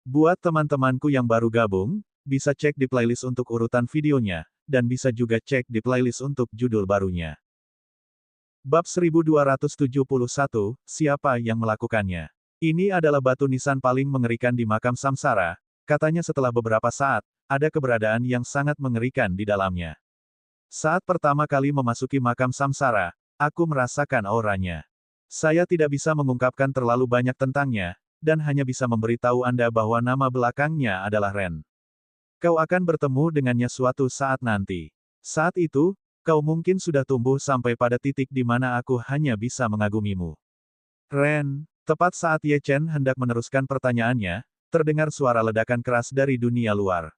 Buat teman-temanku yang baru gabung, bisa cek di playlist untuk urutan videonya, dan bisa juga cek di playlist untuk judul barunya. Bab 1271, Siapa yang melakukannya? Ini adalah batu nisan paling mengerikan di makam samsara, katanya setelah beberapa saat, ada keberadaan yang sangat mengerikan di dalamnya. Saat pertama kali memasuki makam samsara, aku merasakan auranya. Saya tidak bisa mengungkapkan terlalu banyak tentangnya, dan hanya bisa memberitahu Anda bahwa nama belakangnya adalah Ren. Kau akan bertemu dengannya suatu saat nanti. Saat itu, kau mungkin sudah tumbuh sampai pada titik di mana aku hanya bisa mengagumimu. Ren, tepat saat Ye Chen hendak meneruskan pertanyaannya, terdengar suara ledakan keras dari dunia luar.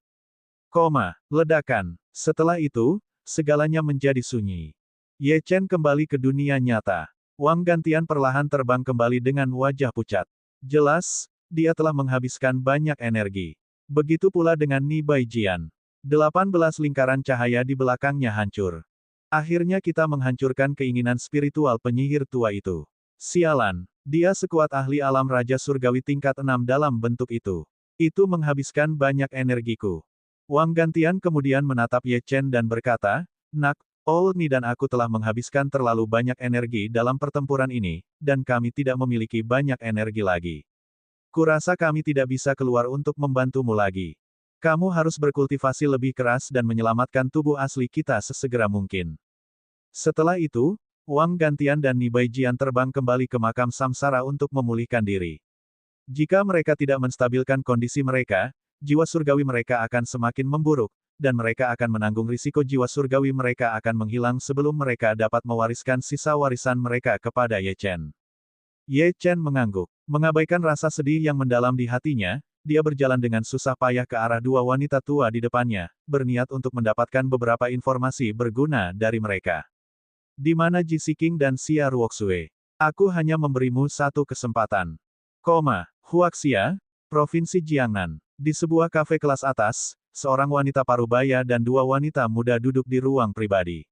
Ledakan. Setelah itu, segalanya menjadi sunyi. Ye Chen kembali ke dunia nyata. Wang Gantian perlahan terbang kembali dengan wajah pucat. Jelas, dia telah menghabiskan banyak energi. Begitu pula dengan Ni Baijian. 18 lingkaran cahaya di belakangnya hancur. Akhirnya kita menghancurkan keinginan spiritual penyihir tua itu. Sialan, dia sekuat ahli alam Raja Surgawi tingkat 6 dalam bentuk itu. Itu menghabiskan banyak energiku. Wang Gantian kemudian menatap Ye Chen dan berkata, "Nak, Old Ni dan aku telah menghabiskan terlalu banyak energi dalam pertempuran ini, dan kami tidak memiliki banyak energi lagi. Kurasa kami tidak bisa keluar untuk membantumu lagi. Kamu harus berkultivasi lebih keras dan menyelamatkan tubuh asli kita sesegera mungkin." Setelah itu, Wang Gantian dan Ni Baijian terbang kembali ke makam samsara untuk memulihkan diri. Jika mereka tidak menstabilkan kondisi mereka, jiwa surgawi mereka akan semakin memburuk, dan mereka akan menanggung risiko jiwa surgawi mereka akan menghilang sebelum mereka dapat mewariskan sisa warisan mereka kepada Ye Chen. Ye Chen mengangguk. Mengabaikan rasa sedih yang mendalam di hatinya, dia berjalan dengan susah payah ke arah dua wanita tua di depannya, berniat untuk mendapatkan beberapa informasi berguna dari mereka. Di mana Ji Siking dan Xia Ruoxue? Aku hanya memberimu satu kesempatan. Huaxia, Provinsi Jiangnan. Di sebuah kafe kelas atas, seorang wanita parubaya dan dua wanita muda duduk di ruang pribadi.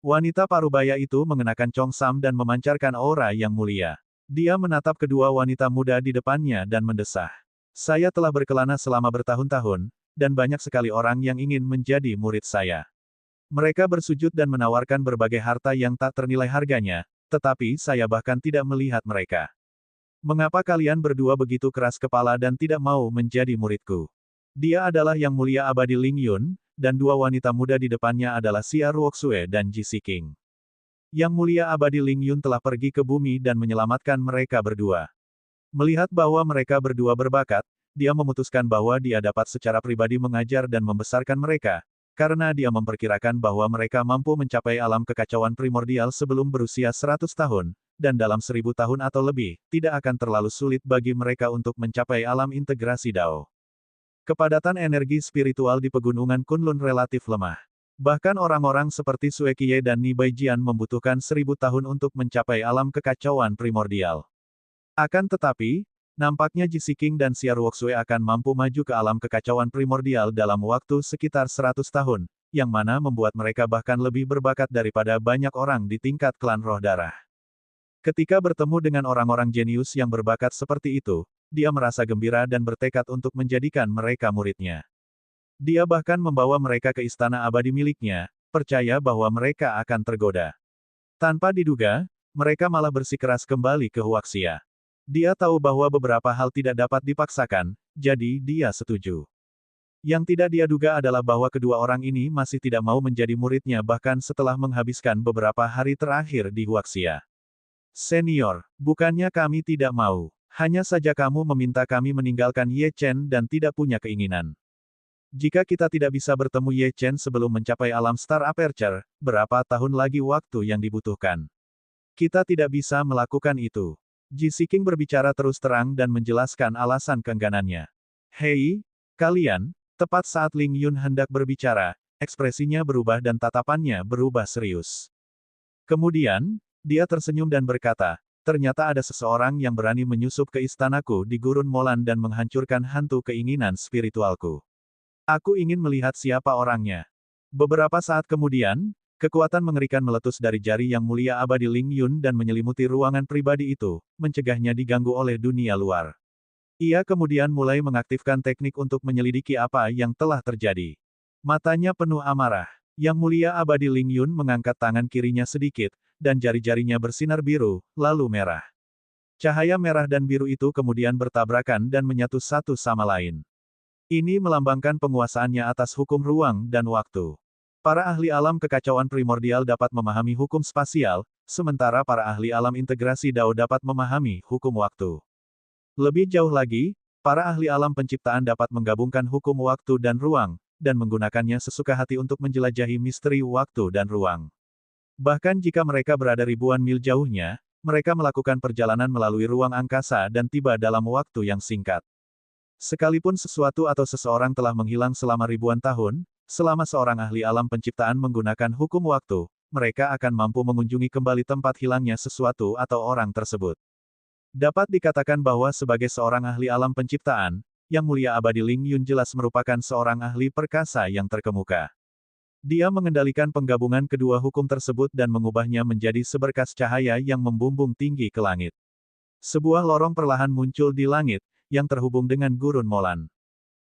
Wanita parubaya itu mengenakan congsam dan memancarkan aura yang mulia. Dia menatap kedua wanita muda di depannya dan mendesah. Saya telah berkelana selama bertahun-tahun, dan banyak sekali orang yang ingin menjadi murid saya. Mereka bersujud dan menawarkan berbagai harta yang tak ternilai harganya, tetapi saya bahkan tidak melihat mereka. Mengapa kalian berdua begitu keras kepala dan tidak mau menjadi muridku? Dia adalah Yang Mulia Abadi Ling Yun, dan dua wanita muda di depannya adalah Xia Ruoxue dan Ji Siking. Yang Mulia Abadi Ling Yun telah pergi ke bumi dan menyelamatkan mereka berdua. Melihat bahwa mereka berdua berbakat, dia memutuskan bahwa dia dapat secara pribadi mengajar dan membesarkan mereka, karena dia memperkirakan bahwa mereka mampu mencapai alam kekacauan primordial sebelum berusia 100 tahun, dan dalam 1000 tahun atau lebih, tidak akan terlalu sulit bagi mereka untuk mencapai alam integrasi Dao. Kepadatan energi spiritual di pegunungan Kunlun relatif lemah. Bahkan orang-orang seperti Sue Qiye dan Ni Baijian membutuhkan 1000 tahun untuk mencapai alam kekacauan primordial. Akan tetapi, nampaknya Ji Siking dan Xia Ruoxue akan mampu maju ke alam kekacauan primordial dalam waktu sekitar 100 tahun, yang mana membuat mereka bahkan lebih berbakat daripada banyak orang di tingkat klan roh darah. Ketika bertemu dengan orang-orang jenius yang berbakat seperti itu, dia merasa gembira dan bertekad untuk menjadikan mereka muridnya. Dia bahkan membawa mereka ke istana abadi miliknya, percaya bahwa mereka akan tergoda. Tanpa diduga, mereka malah bersikeras kembali ke Huaxia. Dia tahu bahwa beberapa hal tidak dapat dipaksakan, jadi dia setuju. Yang tidak dia duga adalah bahwa kedua orang ini masih tidak mau menjadi muridnya bahkan setelah menghabiskan beberapa hari terakhir di Huaxia. Senior, bukannya kami tidak mau. Hanya saja kamu meminta kami meninggalkan Ye Chen dan tidak punya keinginan. Jika kita tidak bisa bertemu Ye Chen sebelum mencapai alam Star Aperture, berapa tahun lagi waktu yang dibutuhkan? Kita tidak bisa melakukan itu. Ji Siking berbicara terus terang dan menjelaskan alasan keengganannya. Hei, kalian, tepat saat Ling Yun hendak berbicara, ekspresinya berubah dan tatapannya berubah serius. Kemudian, dia tersenyum dan berkata, ternyata ada seseorang yang berani menyusup ke istanaku di Gurun Molan dan menghancurkan hantu keinginan spiritualku. Aku ingin melihat siapa orangnya. Beberapa saat kemudian, kekuatan mengerikan meletus dari jari Yang Mulia Abadi Ling Yun dan menyelimuti ruangan pribadi itu, mencegahnya diganggu oleh dunia luar. Ia kemudian mulai mengaktifkan teknik untuk menyelidiki apa yang telah terjadi. Matanya penuh amarah. Yang Mulia Abadi Ling Yun mengangkat tangan kirinya sedikit, dan jari-jarinya bersinar biru, lalu merah. Cahaya merah dan biru itu kemudian bertabrakan dan menyatu satu sama lain. Ini melambangkan penguasaannya atas hukum ruang dan waktu. Para ahli alam kekacauan primordial dapat memahami hukum spasial, sementara para ahli alam integrasi Dao dapat memahami hukum waktu. Lebih jauh lagi, para ahli alam penciptaan dapat menggabungkan hukum waktu dan ruang, dan menggunakannya sesuka hati untuk menjelajahi misteri waktu dan ruang. Bahkan jika mereka berada ribuan mil jauhnya, mereka melakukan perjalanan melalui ruang angkasa dan tiba dalam waktu yang singkat. Sekalipun sesuatu atau seseorang telah menghilang selama ribuan tahun, selama seorang ahli alam penciptaan menggunakan hukum waktu, mereka akan mampu mengunjungi kembali tempat hilangnya sesuatu atau orang tersebut. Dapat dikatakan bahwa sebagai seorang ahli alam penciptaan, Yang Mulia Abadi Ling Yun jelas merupakan seorang ahli perkasa yang terkemuka. Dia mengendalikan penggabungan kedua hukum tersebut dan mengubahnya menjadi seberkas cahaya yang membumbung tinggi ke langit. Sebuah lorong perlahan muncul di langit, yang terhubung dengan Gurun Molan.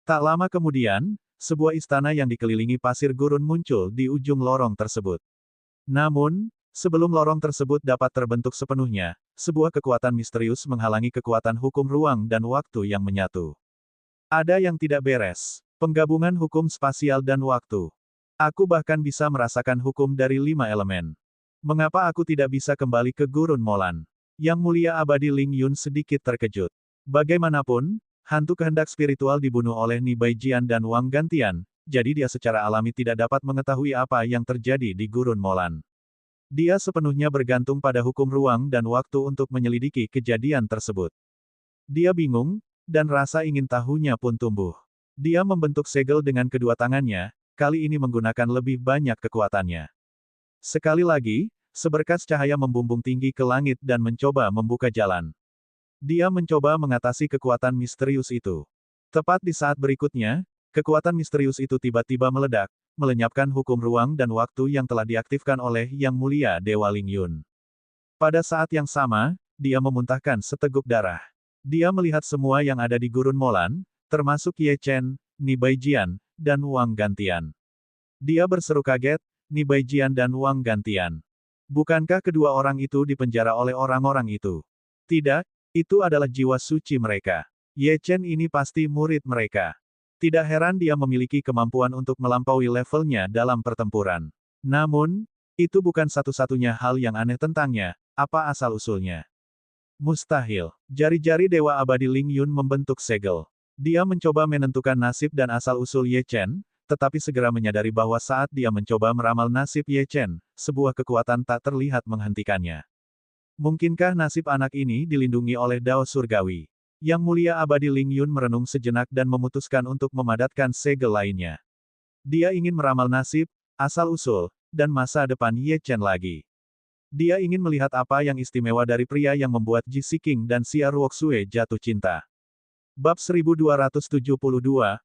Tak lama kemudian, sebuah istana yang dikelilingi pasir gurun muncul di ujung lorong tersebut. Namun, sebelum lorong tersebut dapat terbentuk sepenuhnya, sebuah kekuatan misterius menghalangi kekuatan hukum ruang dan waktu yang menyatu. Ada yang tidak beres. Penggabungan hukum spasial dan waktu. Aku bahkan bisa merasakan hukum dari 5 elemen. Mengapa aku tidak bisa kembali ke Gurun Molan? Yang Mulia Abadi Ling Yun sedikit terkejut. Bagaimanapun, hantu kehendak spiritual dibunuh oleh Ni Baijian dan Wang Gantian, jadi dia secara alami tidak dapat mengetahui apa yang terjadi di Gurun Molan. Dia sepenuhnya bergantung pada hukum ruang dan waktu untuk menyelidiki kejadian tersebut. Dia bingung, dan rasa ingin tahunya pun tumbuh. Dia membentuk segel dengan kedua tangannya, kali ini menggunakan lebih banyak kekuatannya. Sekali lagi, seberkas cahaya membumbung tinggi ke langit dan mencoba membuka jalan. Dia mencoba mengatasi kekuatan misterius itu. Tepat di saat berikutnya, kekuatan misterius itu tiba-tiba meledak, melenyapkan hukum ruang dan waktu yang telah diaktifkan oleh Yang Mulia Dewa Ling Yun. Pada saat yang sama, dia memuntahkan seteguk darah. Dia melihat semua yang ada di Gurun Molan, termasuk Ye Chen, Ni Baijian, dan Wang Gantian. Dia berseru kaget, Ni Baijian dan Wang Gantian. Bukankah kedua orang itu dipenjara oleh orang-orang itu? Tidak, itu adalah jiwa suci mereka. Ye Chen ini pasti murid mereka. Tidak heran dia memiliki kemampuan untuk melampaui levelnya dalam pertempuran. Namun, itu bukan satu-satunya hal yang aneh tentangnya, apa asal-usulnya. Mustahil. Jari-jari Dewa Abadi Ling Yun membentuk segel. Dia mencoba menentukan nasib dan asal-usul Ye Chen, tetapi segera menyadari bahwa saat dia mencoba meramal nasib Ye Chen, sebuah kekuatan tak terlihat menghentikannya. Mungkinkah nasib anak ini dilindungi oleh Dao Surgawi? Yang Mulia Abadi Ling Yun merenung sejenak dan memutuskan untuk memadatkan segel lainnya. Dia ingin meramal nasib, asal-usul, dan masa depan Ye Chen lagi. Dia ingin melihat apa yang istimewa dari pria yang membuat Ji Siking dan Xia Ruoxue jatuh cinta. Bab 1272,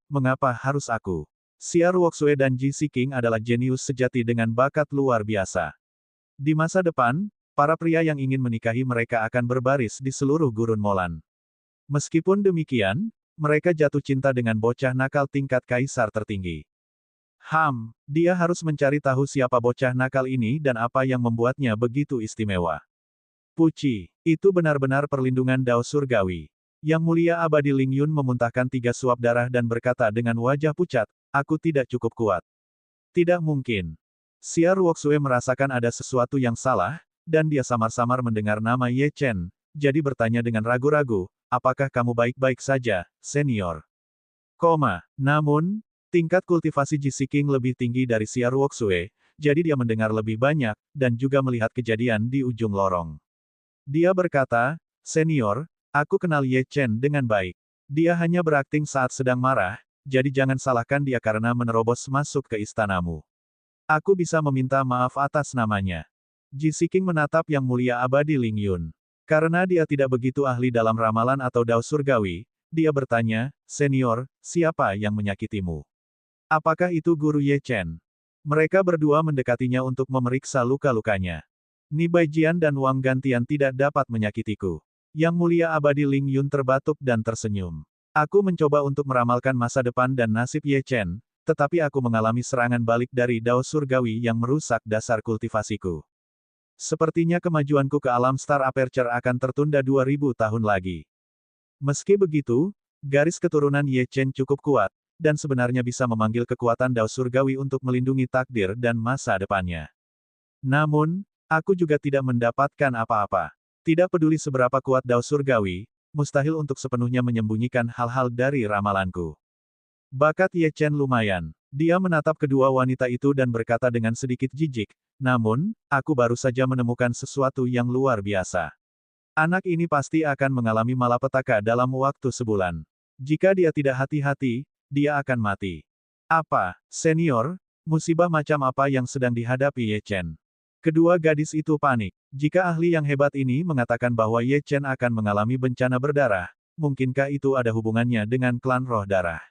Mengapa Harus Aku? Xia Ruoxue dan Ji Siking adalah jenius sejati dengan bakat luar biasa. Di masa depan, para pria yang ingin menikahi mereka akan berbaris di seluruh Gurun Molan. Meskipun demikian, mereka jatuh cinta dengan bocah nakal tingkat kaisar tertinggi. Dia harus mencari tahu siapa bocah nakal ini dan apa yang membuatnya begitu istimewa. Puci, itu benar-benar perlindungan Dao Surgawi. Yang Mulia Abadi Ling Yun memuntahkan 3 suap darah dan berkata dengan wajah pucat, aku tidak cukup kuat. Tidak mungkin. Xia Ruoxue merasakan ada sesuatu yang salah, dan dia samar-samar mendengar nama Ye Chen, jadi bertanya dengan ragu-ragu, apakah kamu baik-baik saja, senior? Namun, tingkat kultivasi Ji Siking lebih tinggi dari Xia Ruoxue, jadi dia mendengar lebih banyak, dan juga melihat kejadian di ujung lorong. Dia berkata, senior, aku kenal Ye Chen dengan baik. Dia hanya berakting saat sedang marah, jadi jangan salahkan dia karena menerobos masuk ke istanamu. Aku bisa meminta maaf atas namanya. Ji Siking menatap Yang Mulia Abadi Ling Yun. Karena dia tidak begitu ahli dalam ramalan atau Dao Surgawi, dia bertanya, senior, siapa yang menyakitimu? Apakah itu Guru Ye Chen? Mereka berdua mendekatinya untuk memeriksa luka-lukanya. Ni Baijian dan Wang Gantian tidak dapat menyakitiku. Yang Mulia Abadi Ling Yun terbatuk dan tersenyum. Aku mencoba untuk meramalkan masa depan dan nasib Ye Chen, tetapi aku mengalami serangan balik dari Dao Surgawi yang merusak dasar kultivasiku. Sepertinya kemajuanku ke alam Star Aperture akan tertunda 2000 tahun lagi. Meski begitu, garis keturunan Ye Chen cukup kuat, dan sebenarnya bisa memanggil kekuatan Dao Surgawi untuk melindungi takdir dan masa depannya. Namun, aku juga tidak mendapatkan apa-apa. Tidak peduli seberapa kuat Dao Surgawi, mustahil untuk sepenuhnya menyembunyikan hal-hal dari ramalanku. Bakat Ye Chen lumayan. Dia menatap kedua wanita itu dan berkata dengan sedikit jijik, namun, aku baru saja menemukan sesuatu yang luar biasa. Anak ini pasti akan mengalami malapetaka dalam waktu sebulan. Jika dia tidak hati-hati, dia akan mati. Apa, senior, musibah macam apa yang sedang dihadapi Ye Chen? Kedua gadis itu panik. Jika ahli yang hebat ini mengatakan bahwa Ye Chen akan mengalami bencana berdarah, mungkinkah itu ada hubungannya dengan klan roh darah?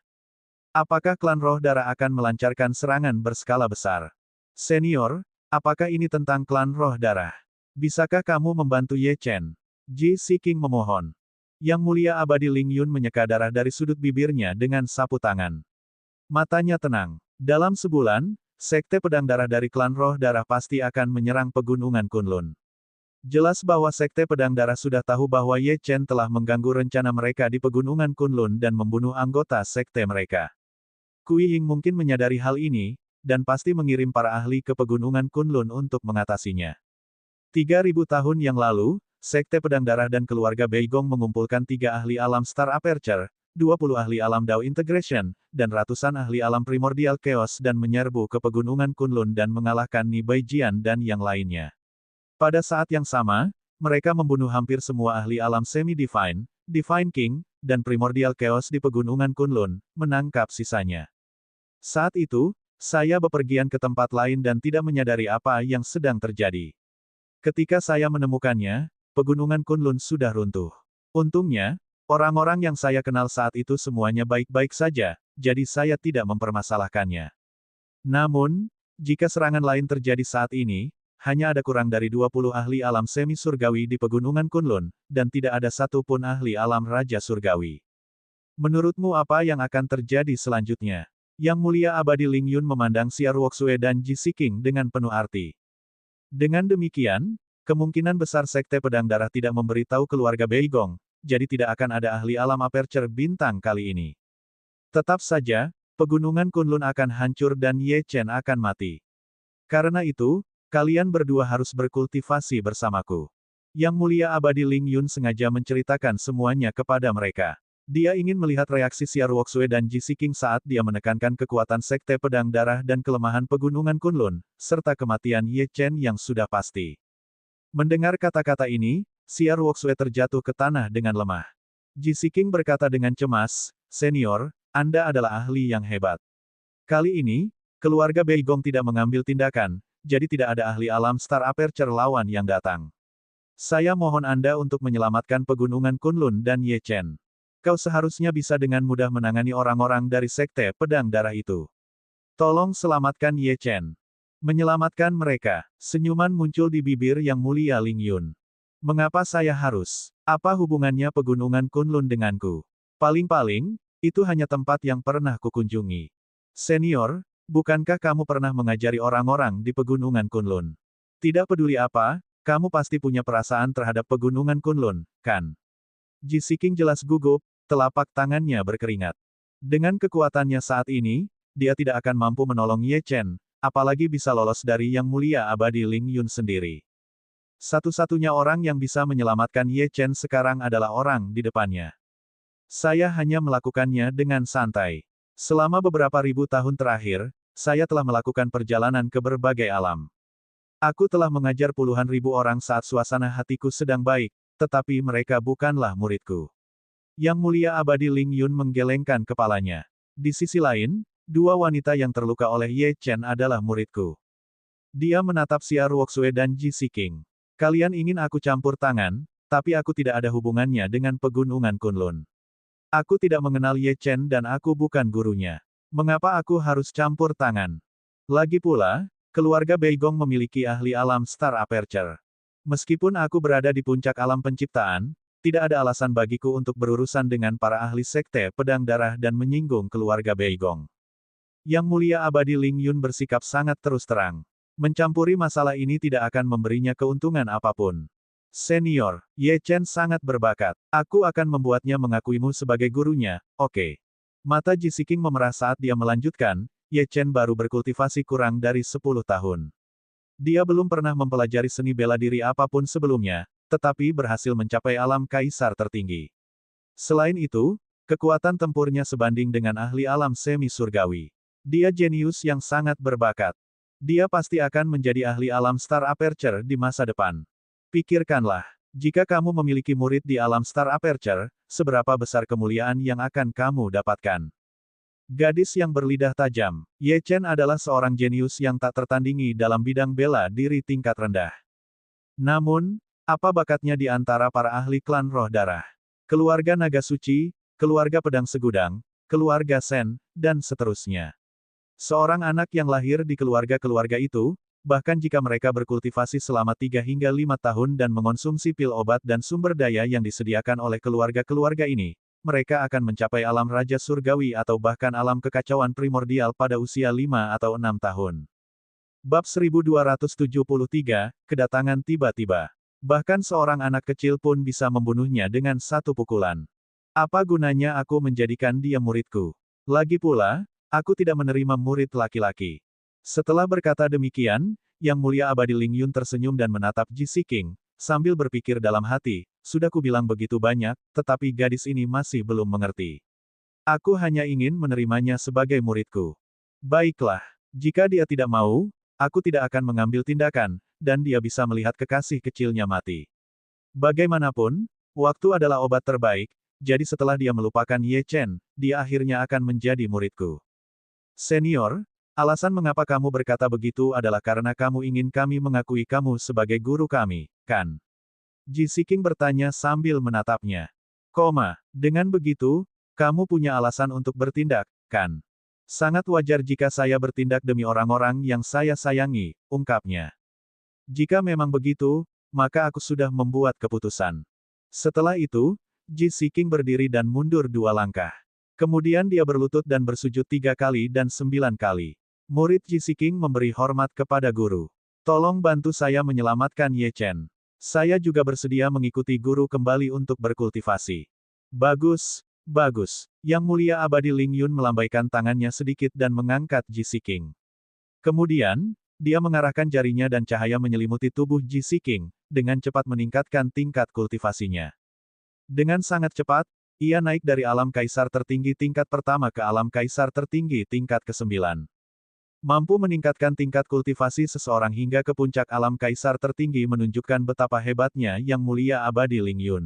Apakah klan roh darah akan melancarkan serangan berskala besar? Senior, apakah ini tentang klan roh darah? Bisakah kamu membantu Ye Chen? Ji Siking memohon. Yang Mulia Abadi Ling Yun menyeka darah dari sudut bibirnya dengan sapu tangan. Matanya tenang. Dalam sebulan, Sekte Pedang Darah dari klan Roh Darah pasti akan menyerang pegunungan Kunlun. Jelas bahwa Sekte Pedang Darah sudah tahu bahwa Ye Chen telah mengganggu rencana mereka di pegunungan Kunlun dan membunuh anggota sekte mereka. Kui Ying mungkin menyadari hal ini, dan pasti mengirim para ahli ke pegunungan Kunlun untuk mengatasinya. 3000 tahun yang lalu, Sekte Pedang Darah dan keluarga Beigong mengumpulkan 3 ahli alam Star Aperture, 20 ahli alam Dao Integration, dan ratusan ahli alam Primordial Chaos dan menyerbu ke pegunungan Kunlun dan mengalahkan Ni Baijian dan yang lainnya. Pada saat yang sama, mereka membunuh hampir semua ahli alam Semi-Divine, Divine King, dan Primordial Chaos di pegunungan Kunlun, menangkap sisanya. Saat itu, saya bepergian ke tempat lain dan tidak menyadari apa yang sedang terjadi. Ketika saya menemukannya, pegunungan Kunlun sudah runtuh. Untungnya, orang-orang yang saya kenal saat itu semuanya baik-baik saja, jadi saya tidak mempermasalahkannya. Namun, jika serangan lain terjadi saat ini, hanya ada kurang dari 20 ahli alam semi surgawi di pegunungan Kunlun, dan tidak ada satupun ahli alam Raja Surgawi. Menurutmu apa yang akan terjadi selanjutnya? Yang Mulia Abadi Ling Yun memandang Xia Ruoxue dan Ji Siking dengan penuh arti. Dengan demikian, kemungkinan besar Sekte Pedang Darah tidak memberitahu keluarga Beigong, jadi tidak akan ada ahli alam Aperture bintang kali ini. Tetap saja, pegunungan Kunlun akan hancur dan Ye Chen akan mati. Karena itu, kalian berdua harus berkultivasi bersamaku. Yang Mulia Abadi Ling Yun sengaja menceritakan semuanya kepada mereka. Dia ingin melihat reaksi Xia Ruoxue dan Ji Siking saat dia menekankan kekuatan Sekte Pedang Darah dan kelemahan pegunungan Kunlun, serta kematian Ye Chen yang sudah pasti. Mendengar kata-kata ini, Xia Ruoxue terjatuh ke tanah dengan lemah. Ji Siking berkata dengan cemas, "Senior, Anda adalah ahli yang hebat. Kali ini, keluarga Beigong tidak mengambil tindakan, jadi tidak ada ahli alam Star Aperture lawan yang datang. Saya mohon Anda untuk menyelamatkan pegunungan Kunlun dan Ye Chen. Kau seharusnya bisa dengan mudah menangani orang-orang dari Sekte Pedang Darah itu. Tolong selamatkan Ye Chen." Menyelamatkan mereka. Senyuman muncul di bibir Yang Mulia Ling Yun. Mengapa saya harus? Apa hubungannya pegunungan Kunlun denganku? Paling-paling, itu hanya tempat yang pernah kukunjungi. Senior, bukankah kamu pernah mengajari orang-orang di pegunungan Kunlun? Tidak peduli apa, kamu pasti punya perasaan terhadap pegunungan Kunlun, kan? Ji Siking jelas gugup, telapak tangannya berkeringat. Dengan kekuatannya saat ini, dia tidak akan mampu menolong Ye Chen, apalagi bisa lolos dari Yang Mulia Abadi Ling Yun sendiri. Satu-satunya orang yang bisa menyelamatkan Ye Chen sekarang adalah orang di depannya. Saya hanya melakukannya dengan santai. Selama beberapa ribu tahun terakhir, saya telah melakukan perjalanan ke berbagai alam. Aku telah mengajar puluhan ribu orang saat suasana hatiku sedang baik, tetapi mereka bukanlah muridku. Yang Mulia Abadi Ling Yun menggelengkan kepalanya. Di sisi lain, 2 wanita yang terluka oleh Ye Chen adalah muridku. Dia menatap Xia Ruoxue dan Ji Siking. Kalian ingin aku campur tangan, tapi aku tidak ada hubungannya dengan pegunungan Kunlun. Aku tidak mengenal Ye Chen dan aku bukan gurunya. Mengapa aku harus campur tangan? Lagi pula, keluarga Beigong memiliki ahli alam Star Aperture. Meskipun aku berada di puncak alam penciptaan, tidak ada alasan bagiku untuk berurusan dengan para ahli sekte pedang darah dan menyinggung keluarga Beigong. Yang Mulia Abadi Ling Yun bersikap sangat terus terang. Mencampuri masalah ini tidak akan memberinya keuntungan apapun. Senior, Ye Chen sangat berbakat. Aku akan membuatnya mengakuimu sebagai gurunya, oke. Mata Ji Siking memerah saat dia melanjutkan, Ye Chen baru berkultivasi kurang dari 10 tahun. Dia belum pernah mempelajari seni bela diri apapun sebelumnya, tetapi berhasil mencapai alam kaisar tertinggi. Selain itu, kekuatan tempurnya sebanding dengan ahli alam semi surgawi. Dia jenius yang sangat berbakat. Dia pasti akan menjadi ahli alam Star Aperture di masa depan. Pikirkanlah, jika kamu memiliki murid di alam Star Aperture, seberapa besar kemuliaan yang akan kamu dapatkan. Gadis yang berlidah tajam, Ye Chen adalah seorang jenius yang tak tertandingi dalam bidang bela diri tingkat rendah. Namun, apa bakatnya di antara para ahli klan roh darah? Keluarga naga suci, keluarga pedang segudang, keluarga Sen, dan seterusnya. Seorang anak yang lahir di keluarga-keluarga itu, bahkan jika mereka berkultivasi selama 3 hingga 5 tahun dan mengonsumsi pil obat dan sumber daya yang disediakan oleh keluarga-keluarga ini, mereka akan mencapai alam raja surgawi atau bahkan alam kekacauan primordial pada usia 5 atau 6 tahun. Bab 1273, kedatangan tiba-tiba. Bahkan seorang anak kecil pun bisa membunuhnya dengan satu pukulan. Apa gunanya aku menjadikan dia muridku? Lagi pula, aku tidak menerima murid laki-laki. Setelah berkata demikian, Yang Mulia Abadi Ling Yun tersenyum dan menatap Ji Siking, sambil berpikir dalam hati, sudah kubilang begitu banyak, tetapi gadis ini masih belum mengerti. Aku hanya ingin menerimanya sebagai muridku. Baiklah, jika dia tidak mau, aku tidak akan mengambil tindakan, dan dia bisa melihat kekasih kecilnya mati. Bagaimanapun, waktu adalah obat terbaik, jadi setelah dia melupakan Ye Chen, dia akhirnya akan menjadi muridku. Senior, alasan mengapa kamu berkata begitu adalah karena kamu ingin kami mengakui kamu sebagai guru kami, kan? Ji Siking bertanya sambil menatapnya. Dengan begitu, kamu punya alasan untuk bertindak, kan? Sangat wajar jika saya bertindak demi orang-orang yang saya sayangi, ungkapnya. Jika memang begitu, maka aku sudah membuat keputusan. Setelah itu, Ji Siking berdiri dan mundur 2 langkah. Kemudian dia berlutut dan bersujud 3 kali dan 9 kali. Murid Ji Siking memberi hormat kepada guru. Tolong bantu saya menyelamatkan Ye Chen. Saya juga bersedia mengikuti guru kembali untuk berkultivasi. Bagus, bagus. Yang Mulia Abadi Ling Yun melambaikan tangannya sedikit dan mengangkat Ji Siking. Kemudian, dia mengarahkan jarinya dan cahaya menyelimuti tubuh Ji Siking, dengan cepat meningkatkan tingkat kultivasinya. Dengan sangat cepat, ia naik dari alam kaisar tertinggi tingkat pertama ke alam kaisar tertinggi tingkat ke-9. Mampu meningkatkan tingkat kultivasi seseorang hingga ke puncak alam kaisar tertinggi menunjukkan betapa hebatnya Yang Mulia Abadi Ling Yun.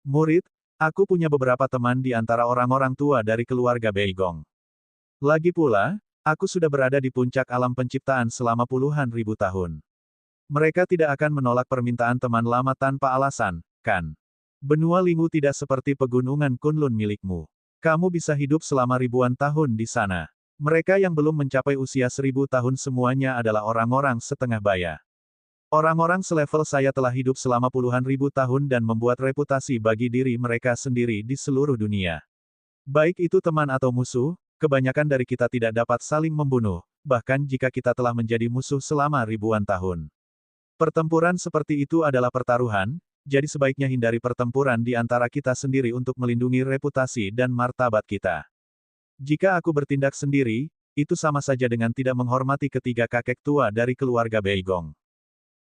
Murid, aku punya beberapa teman di antara orang-orang tua dari keluarga Beigong. Lagi pula, aku sudah berada di puncak alam penciptaan selama puluhan ribu tahun. Mereka tidak akan menolak permintaan teman lama tanpa alasan, kan? Benua Lingu tidak seperti pegunungan Kunlun milikmu. Kamu bisa hidup selama ribuan tahun di sana. Mereka yang belum mencapai usia 1000 tahun semuanya adalah orang-orang setengah baya. Orang-orang selevel saya telah hidup selama puluhan ribu tahun dan membuat reputasi bagi diri mereka sendiri di seluruh dunia. Baik itu teman atau musuh, kebanyakan dari kita tidak dapat saling membunuh, bahkan jika kita telah menjadi musuh selama ribuan tahun. Pertempuran seperti itu adalah pertaruhan, jadi sebaiknya hindari pertempuran di antara kita sendiri untuk melindungi reputasi dan martabat kita. Jika aku bertindak sendiri, itu sama saja dengan tidak menghormati ketiga kakek tua dari keluarga Beigong.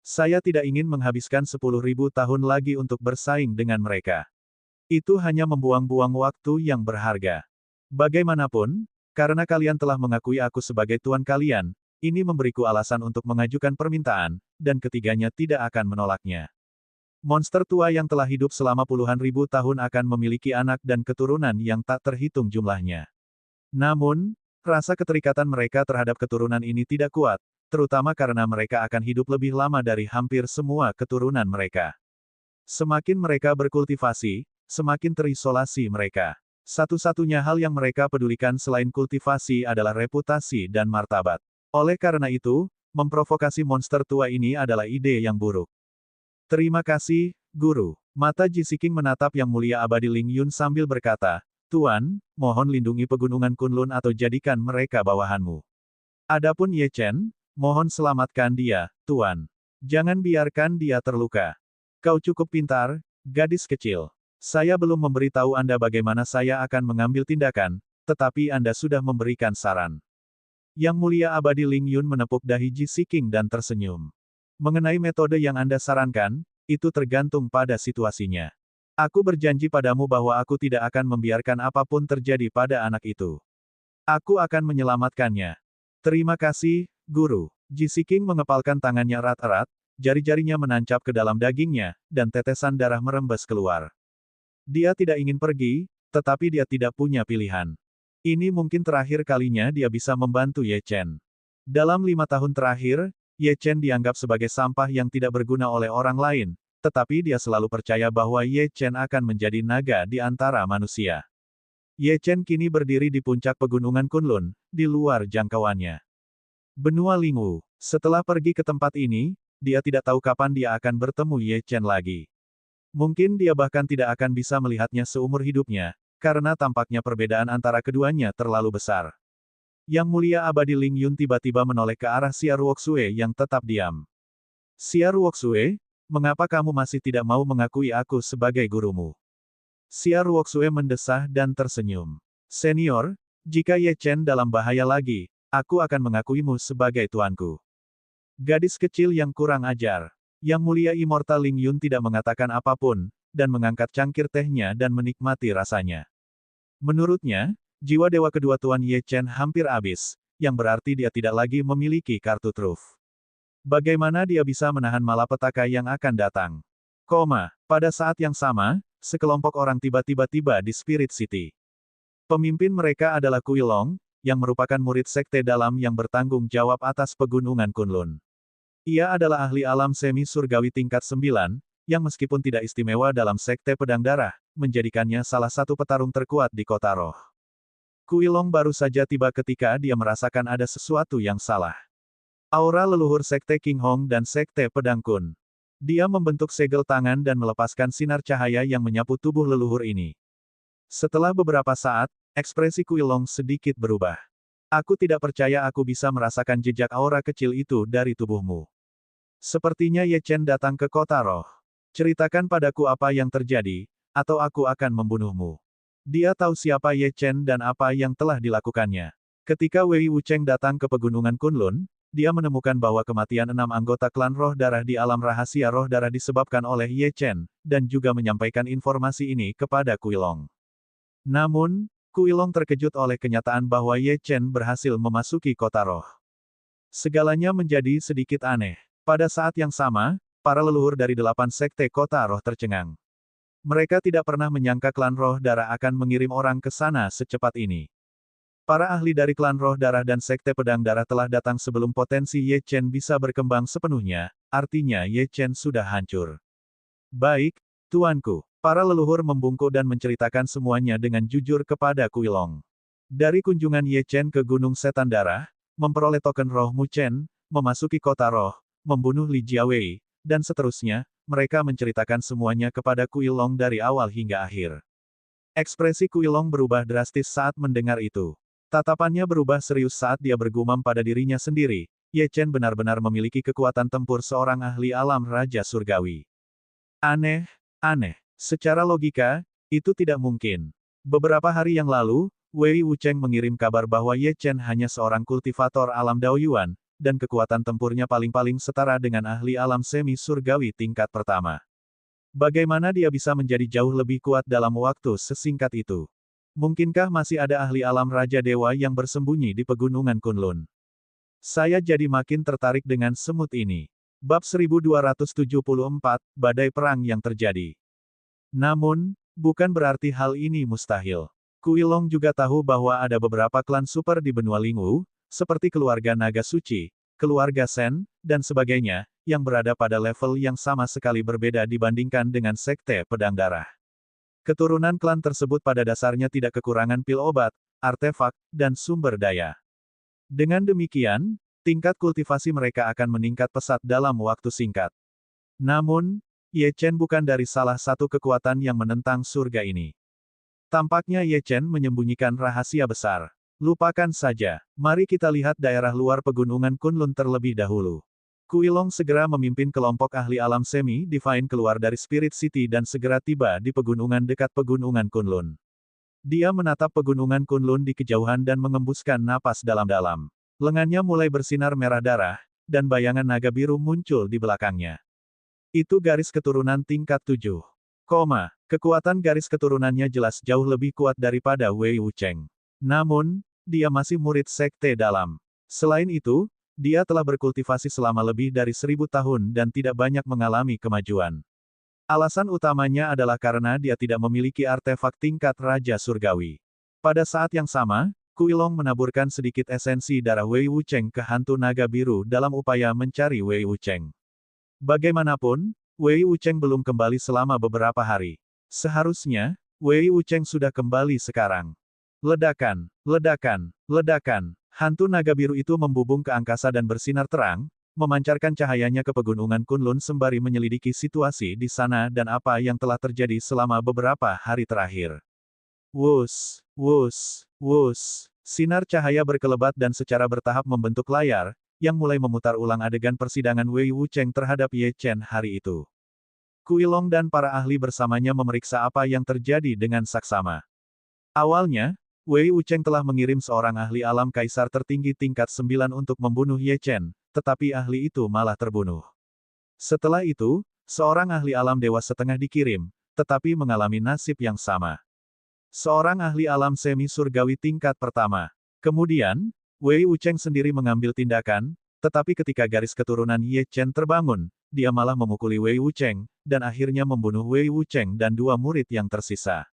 Saya tidak ingin menghabiskan 10.000 tahun lagi untuk bersaing dengan mereka. Itu hanya membuang-buang waktu yang berharga. Bagaimanapun, karena kalian telah mengakui aku sebagai tuan kalian, ini memberiku alasan untuk mengajukan permintaan, dan ketiganya tidak akan menolaknya. Monster tua yang telah hidup selama puluhan ribu tahun akan memiliki anak dan keturunan yang tak terhitung jumlahnya. Namun, rasa keterikatan mereka terhadap keturunan ini tidak kuat, terutama karena mereka akan hidup lebih lama dari hampir semua keturunan mereka. Semakin mereka berkultivasi, semakin terisolasi mereka. Satu-satunya hal yang mereka pedulikan selain kultivasi adalah reputasi dan martabat. Oleh karena itu, memprovokasi monster tua ini adalah ide yang buruk. Terima kasih, Guru. Mata Jisiking menatap Yang Mulia Abadi Ling Yun sambil berkata, Tuan, mohon lindungi pegunungan Kunlun atau jadikan mereka bawahanmu. Adapun Ye Chen, mohon selamatkan dia, Tuan. Jangan biarkan dia terluka. Kau cukup pintar, gadis kecil. Saya belum memberitahu Anda bagaimana saya akan mengambil tindakan, tetapi Anda sudah memberikan saran. Yang Mulia Abadi Ling Yun menepuk dahi Jisiking dan tersenyum. Mengenai metode yang Anda sarankan, itu tergantung pada situasinya. Aku berjanji padamu bahwa aku tidak akan membiarkan apapun terjadi pada anak itu. Aku akan menyelamatkannya. Terima kasih, Guru. Jisiking mengepalkan tangannya erat-erat, jari-jarinya menancap ke dalam dagingnya, dan tetesan darah merembes keluar. Dia tidak ingin pergi, tetapi dia tidak punya pilihan. Ini mungkin terakhir kalinya dia bisa membantu Ye Chen. Dalam 5 tahun terakhir, Ye Chen dianggap sebagai sampah yang tidak berguna oleh orang lain, tetapi dia selalu percaya bahwa Ye Chen akan menjadi naga di antara manusia. Ye Chen kini berdiri di puncak pegunungan Kunlun, di luar jangkauannya. Benua Lingwu. Setelah pergi ke tempat ini, dia tidak tahu kapan dia akan bertemu Ye Chen lagi. Mungkin dia bahkan tidak akan bisa melihatnya seumur hidupnya, karena tampaknya perbedaan antara keduanya terlalu besar. Yang Mulia Abadi Ling Yun tiba-tiba menoleh ke arah Xia Ruoxue yang tetap diam. Xia Ruoxue, mengapa kamu masih tidak mau mengakui aku sebagai gurumu? Xia Ruoxue mendesah dan tersenyum. Senior, jika Ye Chen dalam bahaya lagi, aku akan mengakuimu sebagai tuanku. Gadis kecil yang kurang ajar. Yang Mulia Immortal Ling Yun tidak mengatakan apapun, dan mengangkat cangkir tehnya dan menikmati rasanya. Menurutnya, jiwa dewa kedua Tuan Ye Chen hampir habis, yang berarti dia tidak lagi memiliki kartu truf. Bagaimana dia bisa menahan malapetaka yang akan datang? Pada saat yang sama, sekelompok orang tiba-tiba tiba di Spirit City. Pemimpin mereka adalah Kui Long, yang merupakan murid sekte dalam yang bertanggung jawab atas pegunungan Kunlun. Ia adalah ahli alam semi surgawi tingkat 9, yang meskipun tidak istimewa dalam sekte pedang darah, menjadikannya salah satu petarung terkuat di kota roh. Kui Long baru saja tiba ketika dia merasakan ada sesuatu yang salah. Aura leluhur sekte King Hong dan sekte pedang Kun. Dia membentuk segel tangan dan melepaskan sinar cahaya yang menyapu tubuh leluhur ini. Setelah beberapa saat, ekspresi Kui Long sedikit berubah. Aku tidak percaya aku bisa merasakan jejak aura kecil itu dari tubuhmu. Sepertinya Ye Chen datang ke kota roh. Ceritakan padaku apa yang terjadi, atau aku akan membunuhmu. Dia tahu siapa Ye Chen dan apa yang telah dilakukannya. Ketika Wei Wucheng datang ke pegunungan Kunlun, dia menemukan bahwa kematian 6 anggota klan roh darah di alam rahasia roh darah disebabkan oleh Ye Chen, dan juga menyampaikan informasi ini kepada Kui Long. Namun, Kui Long terkejut oleh kenyataan bahwa Ye Chen berhasil memasuki kota roh. Segalanya menjadi sedikit aneh. Pada saat yang sama, para leluhur dari 8 sekte kota roh tercengang. Mereka tidak pernah menyangka klan roh darah akan mengirim orang ke sana secepat ini. Para ahli dari klan roh darah dan sekte pedang darah telah datang sebelum potensi Ye Chen bisa berkembang sepenuhnya, artinya Ye Chen sudah hancur. Baik, tuanku. Para leluhur membungkuk dan menceritakan semuanya dengan jujur kepada Kui Long. Dari kunjungan Ye Chen ke Gunung Setan Darah, memperoleh token roh Mu Chen, memasuki kota roh, membunuh Li Jiawei, dan seterusnya, mereka menceritakan semuanya kepada Kui Long dari awal hingga akhir. Ekspresi Kui Long berubah drastis saat mendengar itu. Tatapannya berubah serius saat dia bergumam pada dirinya sendiri, Ye Chen benar-benar memiliki kekuatan tempur seorang ahli alam Raja Surgawi. Aneh. Secara logika, itu tidak mungkin. Beberapa hari yang lalu, Wei Wucheng mengirim kabar bahwa Ye Chen hanya seorang kultivator alam Daoyuan, dan kekuatan tempurnya paling-paling setara dengan ahli alam semi surgawi tingkat pertama. Bagaimana dia bisa menjadi jauh lebih kuat dalam waktu sesingkat itu? Mungkinkah masih ada ahli alam Raja Dewa yang bersembunyi di pegunungan Kunlun? Saya jadi makin tertarik dengan semut ini. Bab 1274, Badai Perang yang terjadi. Namun, bukan berarti hal ini mustahil. Kui Long juga tahu bahwa ada beberapa klan super di benua Lingwu, seperti keluarga Naga Suci, keluarga Shen, dan sebagainya, yang berada pada level yang sama sekali berbeda dibandingkan dengan sekte pedang darah. Keturunan klan tersebut pada dasarnya tidak kekurangan pil obat, artefak, dan sumber daya. Dengan demikian, tingkat kultivasi mereka akan meningkat pesat dalam waktu singkat. Namun, Ye Chen bukan dari salah satu kekuatan yang menentang surga ini. Tampaknya Ye Chen menyembunyikan rahasia besar. Lupakan saja. Mari kita lihat daerah luar pegunungan Kunlun terlebih dahulu. Kuilong segera memimpin kelompok ahli alam semi-divine keluar dari Spirit City dan segera tiba di pegunungan dekat pegunungan Kunlun. Dia menatap pegunungan Kunlun di kejauhan dan mengembuskan napas dalam-dalam. Lengannya mulai bersinar merah darah, dan bayangan naga biru muncul di belakangnya. Itu garis keturunan tingkat 7. Kekuatan garis keturunannya jelas jauh lebih kuat daripada Wei Wucheng. Namun, dia masih murid sekte dalam. Selain itu, dia telah berkultivasi selama lebih dari 1000 tahun dan tidak banyak mengalami kemajuan. Alasan utamanya adalah karena dia tidak memiliki artefak tingkat Raja Surgawi. Pada saat yang sama, Kuilong menaburkan sedikit esensi darah Wei Wucheng ke hantu naga biru dalam upaya mencari Wei Wucheng. Bagaimanapun, Wei Wucheng belum kembali selama beberapa hari. Seharusnya, Wei Wucheng sudah kembali sekarang. Ledakan, ledakan, ledakan. Hantu naga biru itu membubung ke angkasa dan bersinar terang, memancarkan cahayanya ke pegunungan Kunlun sembari menyelidiki situasi di sana dan apa yang telah terjadi selama beberapa hari terakhir. Wus, wus, wus. Sinar cahaya berkelebat dan secara bertahap membentuk layar, yang mulai memutar ulang adegan persidangan Wei Wucheng terhadap Ye Chen hari itu. Kuilong dan para ahli bersamanya memeriksa apa yang terjadi dengan saksama. Awalnya, Wei Wucheng telah mengirim seorang ahli alam kaisar tertinggi tingkat 9 untuk membunuh Ye Chen, tetapi ahli itu malah terbunuh. Setelah itu, seorang ahli alam dewa setengah dikirim, tetapi mengalami nasib yang sama. Seorang ahli alam semi surgawi tingkat pertama. Kemudian, Wei Wucheng sendiri mengambil tindakan, tetapi ketika garis keturunan Ye Chen terbangun, dia malah memukuli Wei Wucheng, dan akhirnya membunuh Wei Wucheng dan 2 murid yang tersisa.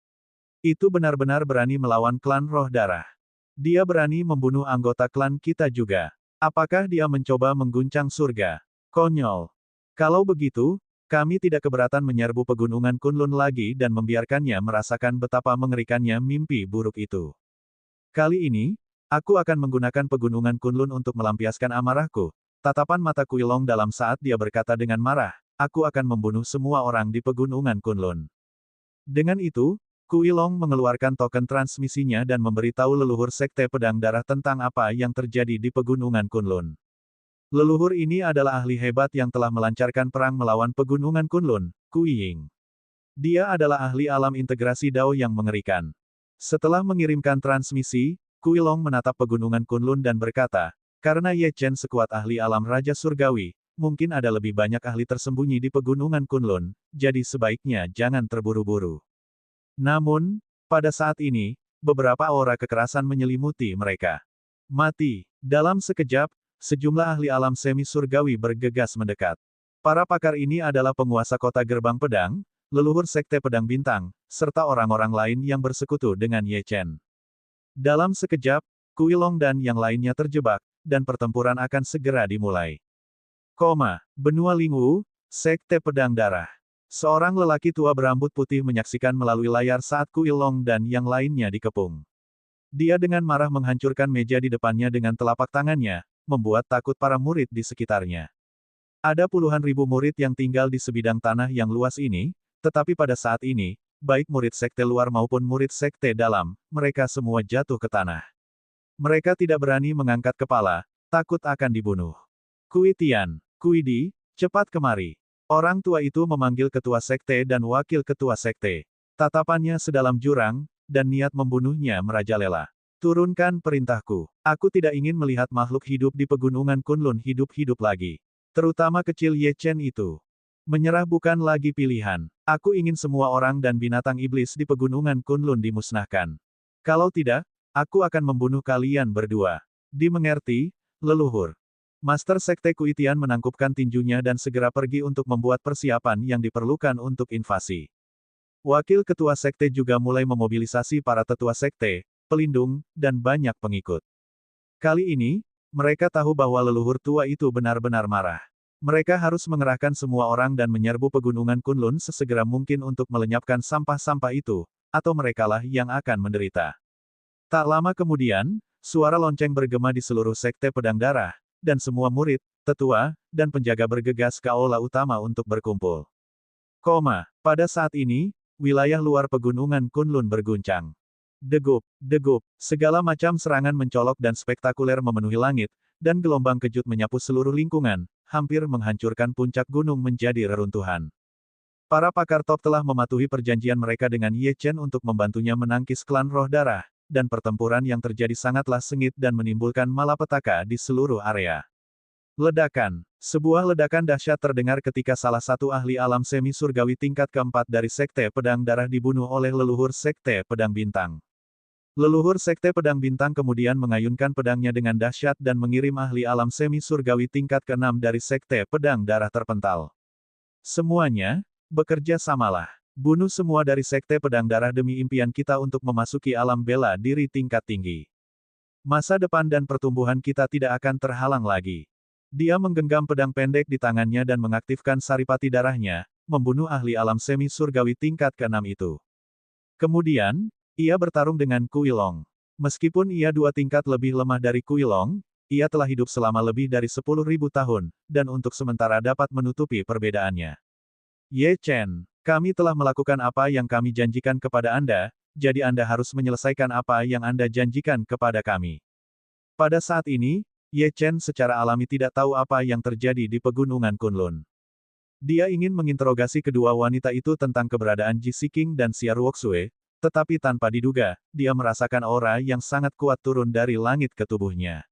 Itu benar-benar berani melawan klan roh darah. Dia berani membunuh anggota klan kita juga. Apakah dia mencoba mengguncang surga? Konyol. Kalau begitu, kami tidak keberatan menyerbu pegunungan Kunlun lagi dan membiarkannya merasakan betapa mengerikannya mimpi buruk itu. Kali ini, aku akan menggunakan pegunungan Kunlun untuk melampiaskan amarahku. Tatapan mata Kuilong dalam saat dia berkata dengan marah, aku akan membunuh semua orang di pegunungan Kunlun. Dengan itu, Kuilong mengeluarkan token transmisinya dan memberitahu leluhur Sekte Pedang Darah tentang apa yang terjadi di pegunungan Kunlun. Leluhur ini adalah ahli hebat yang telah melancarkan perang melawan pegunungan Kunlun, Kuiying. Dia adalah ahli alam integrasi Dao yang mengerikan. Setelah mengirimkan transmisi, Kuilong menatap pegunungan Kunlun dan berkata, karena Ye Chen sekuat ahli alam Raja Surgawi, mungkin ada lebih banyak ahli tersembunyi di pegunungan Kunlun, jadi sebaiknya jangan terburu-buru. Namun, pada saat ini, beberapa aura kekerasan menyelimuti mereka. Mati. Dalam sekejap, sejumlah ahli alam semi surgawi bergegas mendekat. Para pakar ini adalah penguasa kota Gerbang Pedang, leluhur Sekte Pedang Bintang, serta orang-orang lain yang bersekutu dengan Ye Chen. Dalam sekejap, Kuilong dan yang lainnya terjebak, dan pertempuran akan segera dimulai. Benua Lingwu, Sekte Pedang Darah. Seorang lelaki tua berambut putih menyaksikan melalui layar saat Kuilong dan yang lainnya dikepung. Dia dengan marah menghancurkan meja di depannya dengan telapak tangannya, membuat takut para murid di sekitarnya. Ada puluhan ribu murid yang tinggal di sebidang tanah yang luas ini, tetapi pada saat ini, baik murid sekte luar maupun murid sekte dalam, mereka semua jatuh ke tanah. Mereka tidak berani mengangkat kepala, takut akan dibunuh. Kui Tian, Kui Di, cepat kemari. Orang tua itu memanggil ketua sekte dan wakil ketua sekte. Tatapannya sedalam jurang, dan niat membunuhnya merajalela. Turunkan perintahku. Aku tidak ingin melihat makhluk hidup di pegunungan Kunlun hidup-hidup lagi. Terutama kecil Ye Chen itu. Menyerah bukan lagi pilihan. Aku ingin semua orang dan binatang iblis di pegunungan Kunlun dimusnahkan. Kalau tidak, aku akan membunuh kalian berdua. Dimengerti, leluhur. Master Sekte Kui Tian menangkupkan tinjunya dan segera pergi untuk membuat persiapan yang diperlukan untuk invasi. Wakil ketua sekte juga mulai memobilisasi para tetua sekte, pelindung, dan banyak pengikut. Kali ini, mereka tahu bahwa leluhur tua itu benar-benar marah. Mereka harus mengerahkan semua orang dan menyerbu pegunungan Kunlun sesegera mungkin untuk melenyapkan sampah-sampah itu, atau merekalah yang akan menderita. Tak lama kemudian, suara lonceng bergema di seluruh Sekte Pedang Darah, dan semua murid, tetua, dan penjaga bergegas ke aula utama untuk berkumpul. Pada saat ini, wilayah luar pegunungan Kunlun berguncang. Degup, degup, segala macam serangan mencolok dan spektakuler memenuhi langit, dan gelombang kejut menyapu seluruh lingkungan, hampir menghancurkan puncak gunung menjadi reruntuhan. Para pakar top telah mematuhi perjanjian mereka dengan Ye Chen untuk membantunya menangkis klan roh darah, dan pertempuran yang terjadi sangatlah sengit dan menimbulkan malapetaka di seluruh area. Ledakan. Sebuah ledakan dahsyat terdengar ketika salah satu ahli alam semi surgawi tingkat keempat dari Sekte Pedang Darah dibunuh oleh leluhur Sekte Pedang Bintang. Leluhur Sekte Pedang Bintang kemudian mengayunkan pedangnya dengan dahsyat dan mengirim ahli alam semi surgawi tingkat keenam dari Sekte Pedang Darah terpental. Semuanya, bekerja samalah. Bunuh semua dari Sekte Pedang Darah demi impian kita untuk memasuki alam bela diri tingkat tinggi. Masa depan dan pertumbuhan kita tidak akan terhalang lagi. Dia menggenggam pedang pendek di tangannya dan mengaktifkan saripati darahnya, membunuh ahli alam semi surgawi tingkat keenam itu. Kemudian, ia bertarung dengan Kuilong. Meskipun ia 2 tingkat lebih lemah dari Kuilong, ia telah hidup selama lebih dari 10.000 tahun, dan untuk sementara dapat menutupi perbedaannya. Ye Chen, kami telah melakukan apa yang kami janjikan kepada Anda, jadi Anda harus menyelesaikan apa yang Anda janjikan kepada kami. Pada saat ini, Ye Chen secara alami tidak tahu apa yang terjadi di pegunungan Kunlun. Dia ingin menginterogasi kedua wanita itu tentang keberadaan Ji Siqing dan Xia Ruoxue, tetapi tanpa diduga, dia merasakan aura yang sangat kuat turun dari langit ke tubuhnya.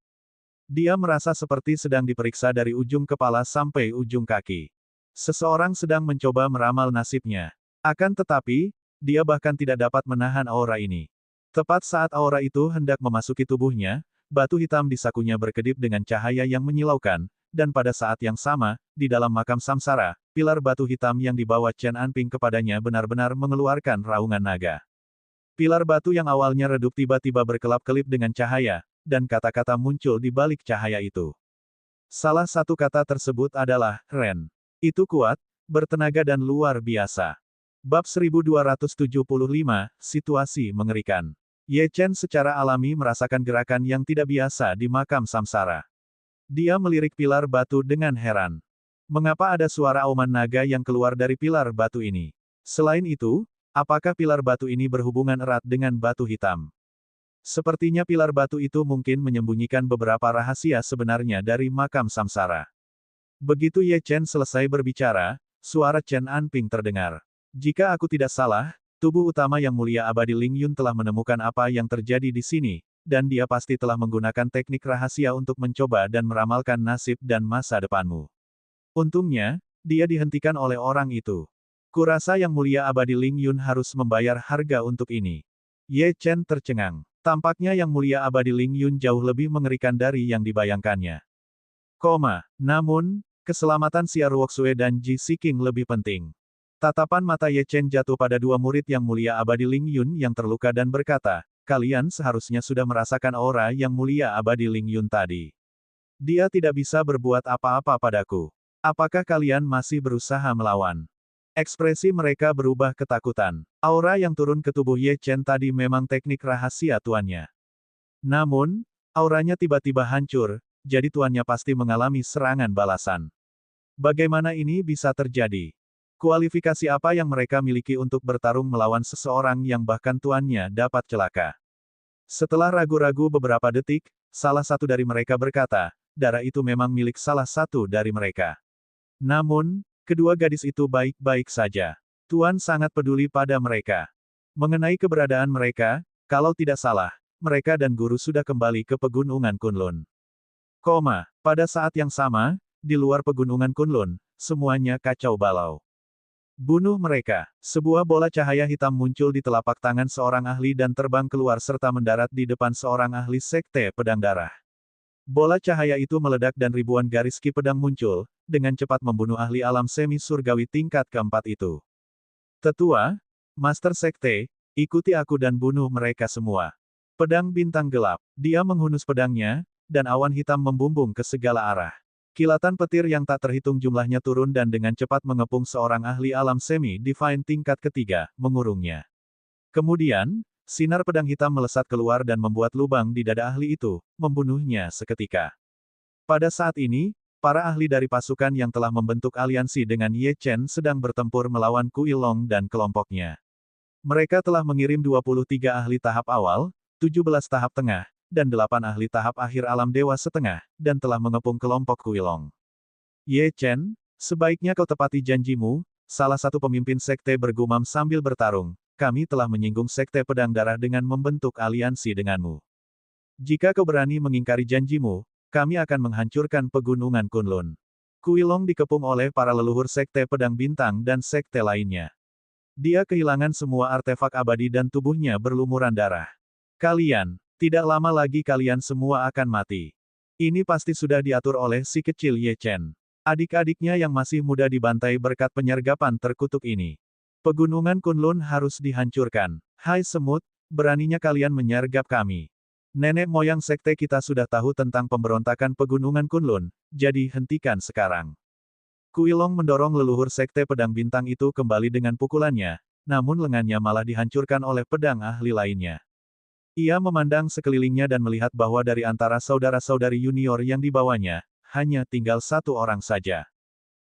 Dia merasa seperti sedang diperiksa dari ujung kepala sampai ujung kaki. Seseorang sedang mencoba meramal nasibnya. Akan tetapi, dia bahkan tidak dapat menahan aura ini. Tepat saat aura itu hendak memasuki tubuhnya, batu hitam di sakunya berkedip dengan cahaya yang menyilaukan, dan pada saat yang sama, di dalam makam samsara, pilar batu hitam yang dibawa Chen Anping kepadanya benar-benar mengeluarkan raungan naga. Pilar batu yang awalnya redup tiba-tiba berkelap-kelip dengan cahaya, dan kata-kata muncul di balik cahaya itu. Salah satu kata tersebut adalah, Ren. Itu kuat, bertenaga dan luar biasa. Bab 1275, Situasi Mengerikan. Ye Chen secara alami merasakan gerakan yang tidak biasa di makam samsara. Dia melirik pilar batu dengan heran. Mengapa ada suara auman naga yang keluar dari pilar batu ini? Selain itu, apakah pilar batu ini berhubungan erat dengan batu hitam? Sepertinya pilar batu itu mungkin menyembunyikan beberapa rahasia sebenarnya dari makam samsara. Begitu Ye Chen selesai berbicara, suara Chen Anping terdengar. Jika aku tidak salah, tubuh utama yang mulia abadi Ling Yun telah menemukan apa yang terjadi di sini, dan dia pasti telah menggunakan teknik rahasia untuk mencoba dan meramalkan nasib dan masa depanmu. Untungnya, dia dihentikan oleh orang itu. Kurasa yang mulia abadi Ling Yun harus membayar harga untuk ini. Ye Chen tercengang. Tampaknya yang mulia abadi Ling Yun jauh lebih mengerikan dari yang dibayangkannya. Namun, keselamatan Xia Ruoxue dan Ji Siqing lebih penting. Tatapan mata Ye Chen jatuh pada 2 murid yang mulia abadi Ling Yun yang terluka dan berkata, kalian seharusnya sudah merasakan aura yang mulia abadi Ling Yun tadi. Dia tidak bisa berbuat apa-apa padaku. Apakah kalian masih berusaha melawan? Ekspresi mereka berubah ketakutan. Aura yang turun ke tubuh Ye Chen tadi memang teknik rahasia tuannya. Namun, auranya tiba-tiba hancur, jadi tuannya pasti mengalami serangan balasan. Bagaimana ini bisa terjadi? Kualifikasi apa yang mereka miliki untuk bertarung melawan seseorang yang bahkan tuannya dapat celaka? Setelah ragu-ragu beberapa detik, salah satu dari mereka berkata, darah itu memang milik salah satu dari mereka. Namun, kedua gadis itu baik-baik saja. Tuan sangat peduli pada mereka. Mengenai keberadaan mereka, kalau tidak salah, mereka dan guru sudah kembali ke pegunungan Kunlun. Pada saat yang sama, di luar pegunungan Kunlun, semuanya kacau balau. Bunuh mereka. Sebuah bola cahaya hitam muncul di telapak tangan seorang ahli dan terbang keluar serta mendarat di depan seorang ahli Sekte Pedang Darah. Bola cahaya itu meledak dan ribuan garis ki pedang muncul, dengan cepat membunuh ahli alam semi surgawi tingkat keempat itu. Tetua, Master Sekte, ikuti aku dan bunuh mereka semua. Pedang bintang gelap. Dia menghunus pedangnya, dan awan hitam membumbung ke segala arah. Kilatan petir yang tak terhitung jumlahnya turun dan dengan cepat mengepung seorang ahli alam semi-divine tingkat ketiga, mengurungnya. Kemudian, sinar pedang hitam melesat keluar dan membuat lubang di dada ahli itu, membunuhnya seketika. Pada saat ini, para ahli dari pasukan yang telah membentuk aliansi dengan Ye Chen sedang bertempur melawan Kui Long dan kelompoknya. Mereka telah mengirim 23 ahli tahap awal, 17 tahap tengah, dan 8 ahli tahap akhir alam dewa setengah, dan telah mengepung kelompok Kui Long. Ye Chen, sebaiknya kau tepati janjimu, salah satu pemimpin sekte bergumam sambil bertarung, kami telah menyinggung sekte pedang darah dengan membentuk aliansi denganmu. Jika kau berani mengingkari janjimu, kami akan menghancurkan pegunungan Kunlun. Kui Long dikepung oleh para leluhur sekte pedang bintang dan sekte lainnya. Dia kehilangan semua artefak abadi dan tubuhnya berlumuran darah. Kalian, tidak lama lagi kalian semua akan mati. Ini pasti sudah diatur oleh si kecil Ye Chen. Adik-adiknya yang masih muda dibantai berkat penyergapan terkutuk ini. Pegunungan Kunlun harus dihancurkan. Hai semut, beraninya kalian menyergap kami. Nenek moyang sekte kita sudah tahu tentang pemberontakan pegunungan Kunlun, jadi hentikan sekarang. Kui Long mendorong leluhur sekte pedang bintang itu kembali dengan pukulannya, namun lengannya malah dihancurkan oleh pedang ahli lainnya. Ia memandang sekelilingnya dan melihat bahwa dari antara saudara-saudari junior yang dibawanya, hanya tinggal satu orang saja.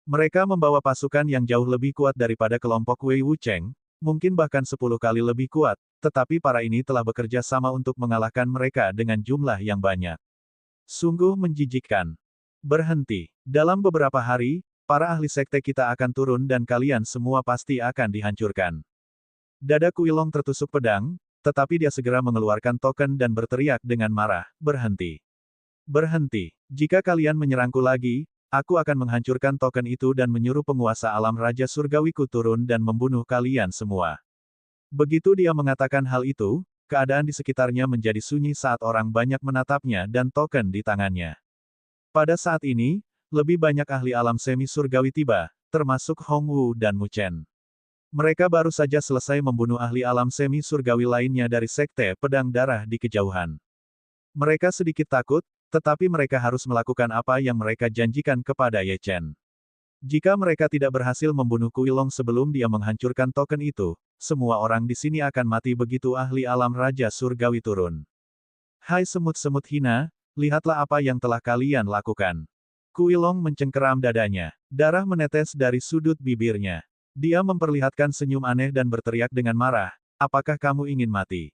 Mereka membawa pasukan yang jauh lebih kuat daripada kelompok Wei Wucheng, mungkin bahkan 10 kali lebih kuat, tetapi para ini telah bekerja sama untuk mengalahkan mereka dengan jumlah yang banyak. Sungguh menjijikkan. Berhenti. Dalam beberapa hari, para ahli sekte kita akan turun dan kalian semua pasti akan dihancurkan. Dada Kui Long tertusuk pedang, tetapi dia segera mengeluarkan token dan berteriak dengan marah, berhenti. Berhenti. Jika kalian menyerangku lagi, aku akan menghancurkan token itu dan menyuruh penguasa alam Raja Surgawiku turun dan membunuh kalian semua. Begitu dia mengatakan hal itu, keadaan di sekitarnya menjadi sunyi saat orang banyak menatapnya dan token di tangannya. Pada saat ini, lebih banyak ahli alam semi surgawi tiba, termasuk Hong Wu dan Mu Chen. Mereka baru saja selesai membunuh ahli alam semi surgawi lainnya dari sekte pedang darah di kejauhan. Mereka sedikit takut, tetapi mereka harus melakukan apa yang mereka janjikan kepada Ye Chen. Jika mereka tidak berhasil membunuh Kui Long sebelum dia menghancurkan token itu, semua orang di sini akan mati begitu ahli alam Raja Surgawi turun. Hai semut-semut hina, lihatlah apa yang telah kalian lakukan. Kui Long mencengkeram dadanya. Darah menetes dari sudut bibirnya. Dia memperlihatkan senyum aneh dan berteriak dengan marah, apakah kamu ingin mati?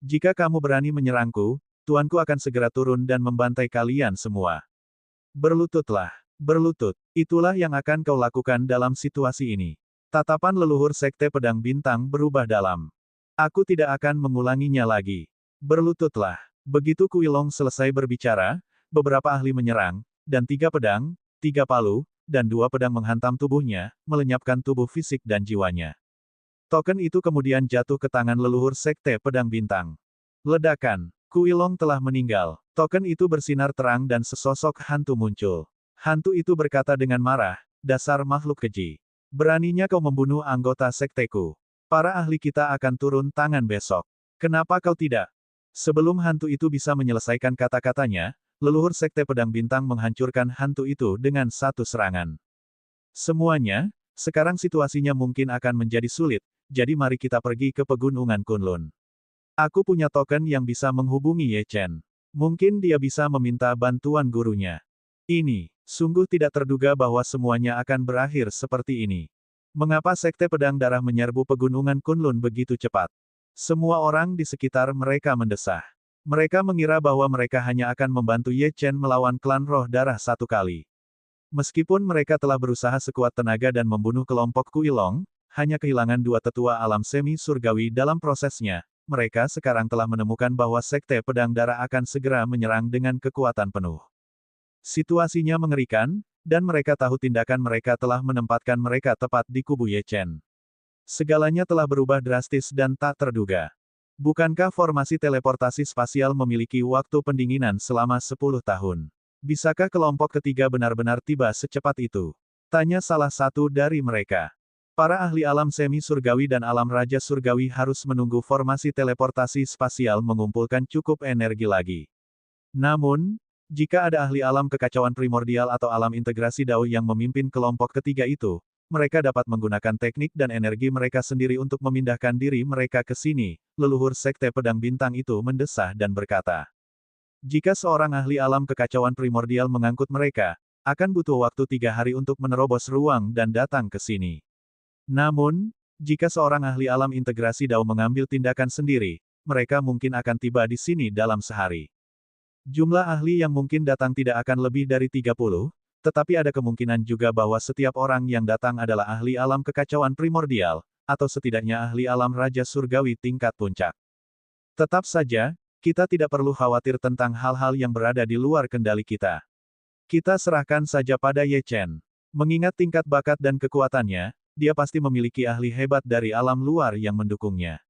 Jika kamu berani menyerangku, tuanku akan segera turun dan membantai kalian semua. Berlututlah. Berlutut, itulah yang akan kau lakukan dalam situasi ini. Tatapan leluhur sekte pedang bintang berubah dalam. Aku tidak akan mengulanginya lagi. Berlututlah. Begitu Kui Long selesai berbicara, beberapa ahli menyerang, dan 3 pedang, 3 palu, dan 2 pedang menghantam tubuhnya, melenyapkan tubuh fisik dan jiwanya. Token itu kemudian jatuh ke tangan leluhur sekte pedang bintang. Ledakan. Kui Long telah meninggal. Token itu bersinar terang dan sesosok hantu muncul. Hantu itu berkata dengan marah, dasar makhluk keji. Beraninya kau membunuh anggota sekteku. Para ahli kita akan turun tangan besok. Kenapa kau tidak? Sebelum hantu itu bisa menyelesaikan kata-katanya, leluhur sekte pedang bintang menghancurkan hantu itu dengan satu serangan. Semuanya, sekarang situasinya mungkin akan menjadi sulit, jadi mari kita pergi ke pegunungan Kunlun. Aku punya token yang bisa menghubungi Ye Chen. Mungkin dia bisa meminta bantuan gurunya. Ini, sungguh tidak terduga bahwa semuanya akan berakhir seperti ini. Mengapa sekte pedang darah menyerbu pegunungan Kunlun begitu cepat? Semua orang di sekitar mereka mendesah. Mereka mengira bahwa mereka hanya akan membantu Ye Chen melawan klan roh darah satu kali. Meskipun mereka telah berusaha sekuat tenaga dan membunuh kelompok Kui Long, hanya kehilangan 2 tetua alam semi surgawi dalam prosesnya, mereka sekarang telah menemukan bahwa sekte pedang darah akan segera menyerang dengan kekuatan penuh. Situasinya mengerikan, dan mereka tahu tindakan mereka telah menempatkan mereka tepat di kubu Ye Chen. Segalanya telah berubah drastis dan tak terduga. Bukankah formasi teleportasi spasial memiliki waktu pendinginan selama 10 tahun? Bisakah kelompok ketiga benar-benar tiba secepat itu? Tanya salah satu dari mereka. Para ahli alam semi surgawi dan alam raja surgawi harus menunggu formasi teleportasi spasial mengumpulkan cukup energi lagi. Namun, jika ada ahli alam kekacauan primordial atau alam integrasi Dao yang memimpin kelompok ketiga itu, mereka dapat menggunakan teknik dan energi mereka sendiri untuk memindahkan diri mereka ke sini, leluhur sekte pedang bintang itu mendesah dan berkata. Jika seorang ahli alam kekacauan primordial mengangkut mereka, akan butuh waktu 3 hari untuk menerobos ruang dan datang ke sini. Namun, jika seorang ahli alam integrasi Dao mengambil tindakan sendiri, mereka mungkin akan tiba di sini dalam sehari. Jumlah ahli yang mungkin datang tidak akan lebih dari 30, tetapi ada kemungkinan juga bahwa setiap orang yang datang adalah ahli alam kekacauan primordial, atau setidaknya ahli alam Raja Surgawi tingkat puncak. Tetap saja, kita tidak perlu khawatir tentang hal-hal yang berada di luar kendali kita. Kita serahkan saja pada Ye Chen. Mengingat tingkat bakat dan kekuatannya, dia pasti memiliki ahli hebat dari alam luar yang mendukungnya.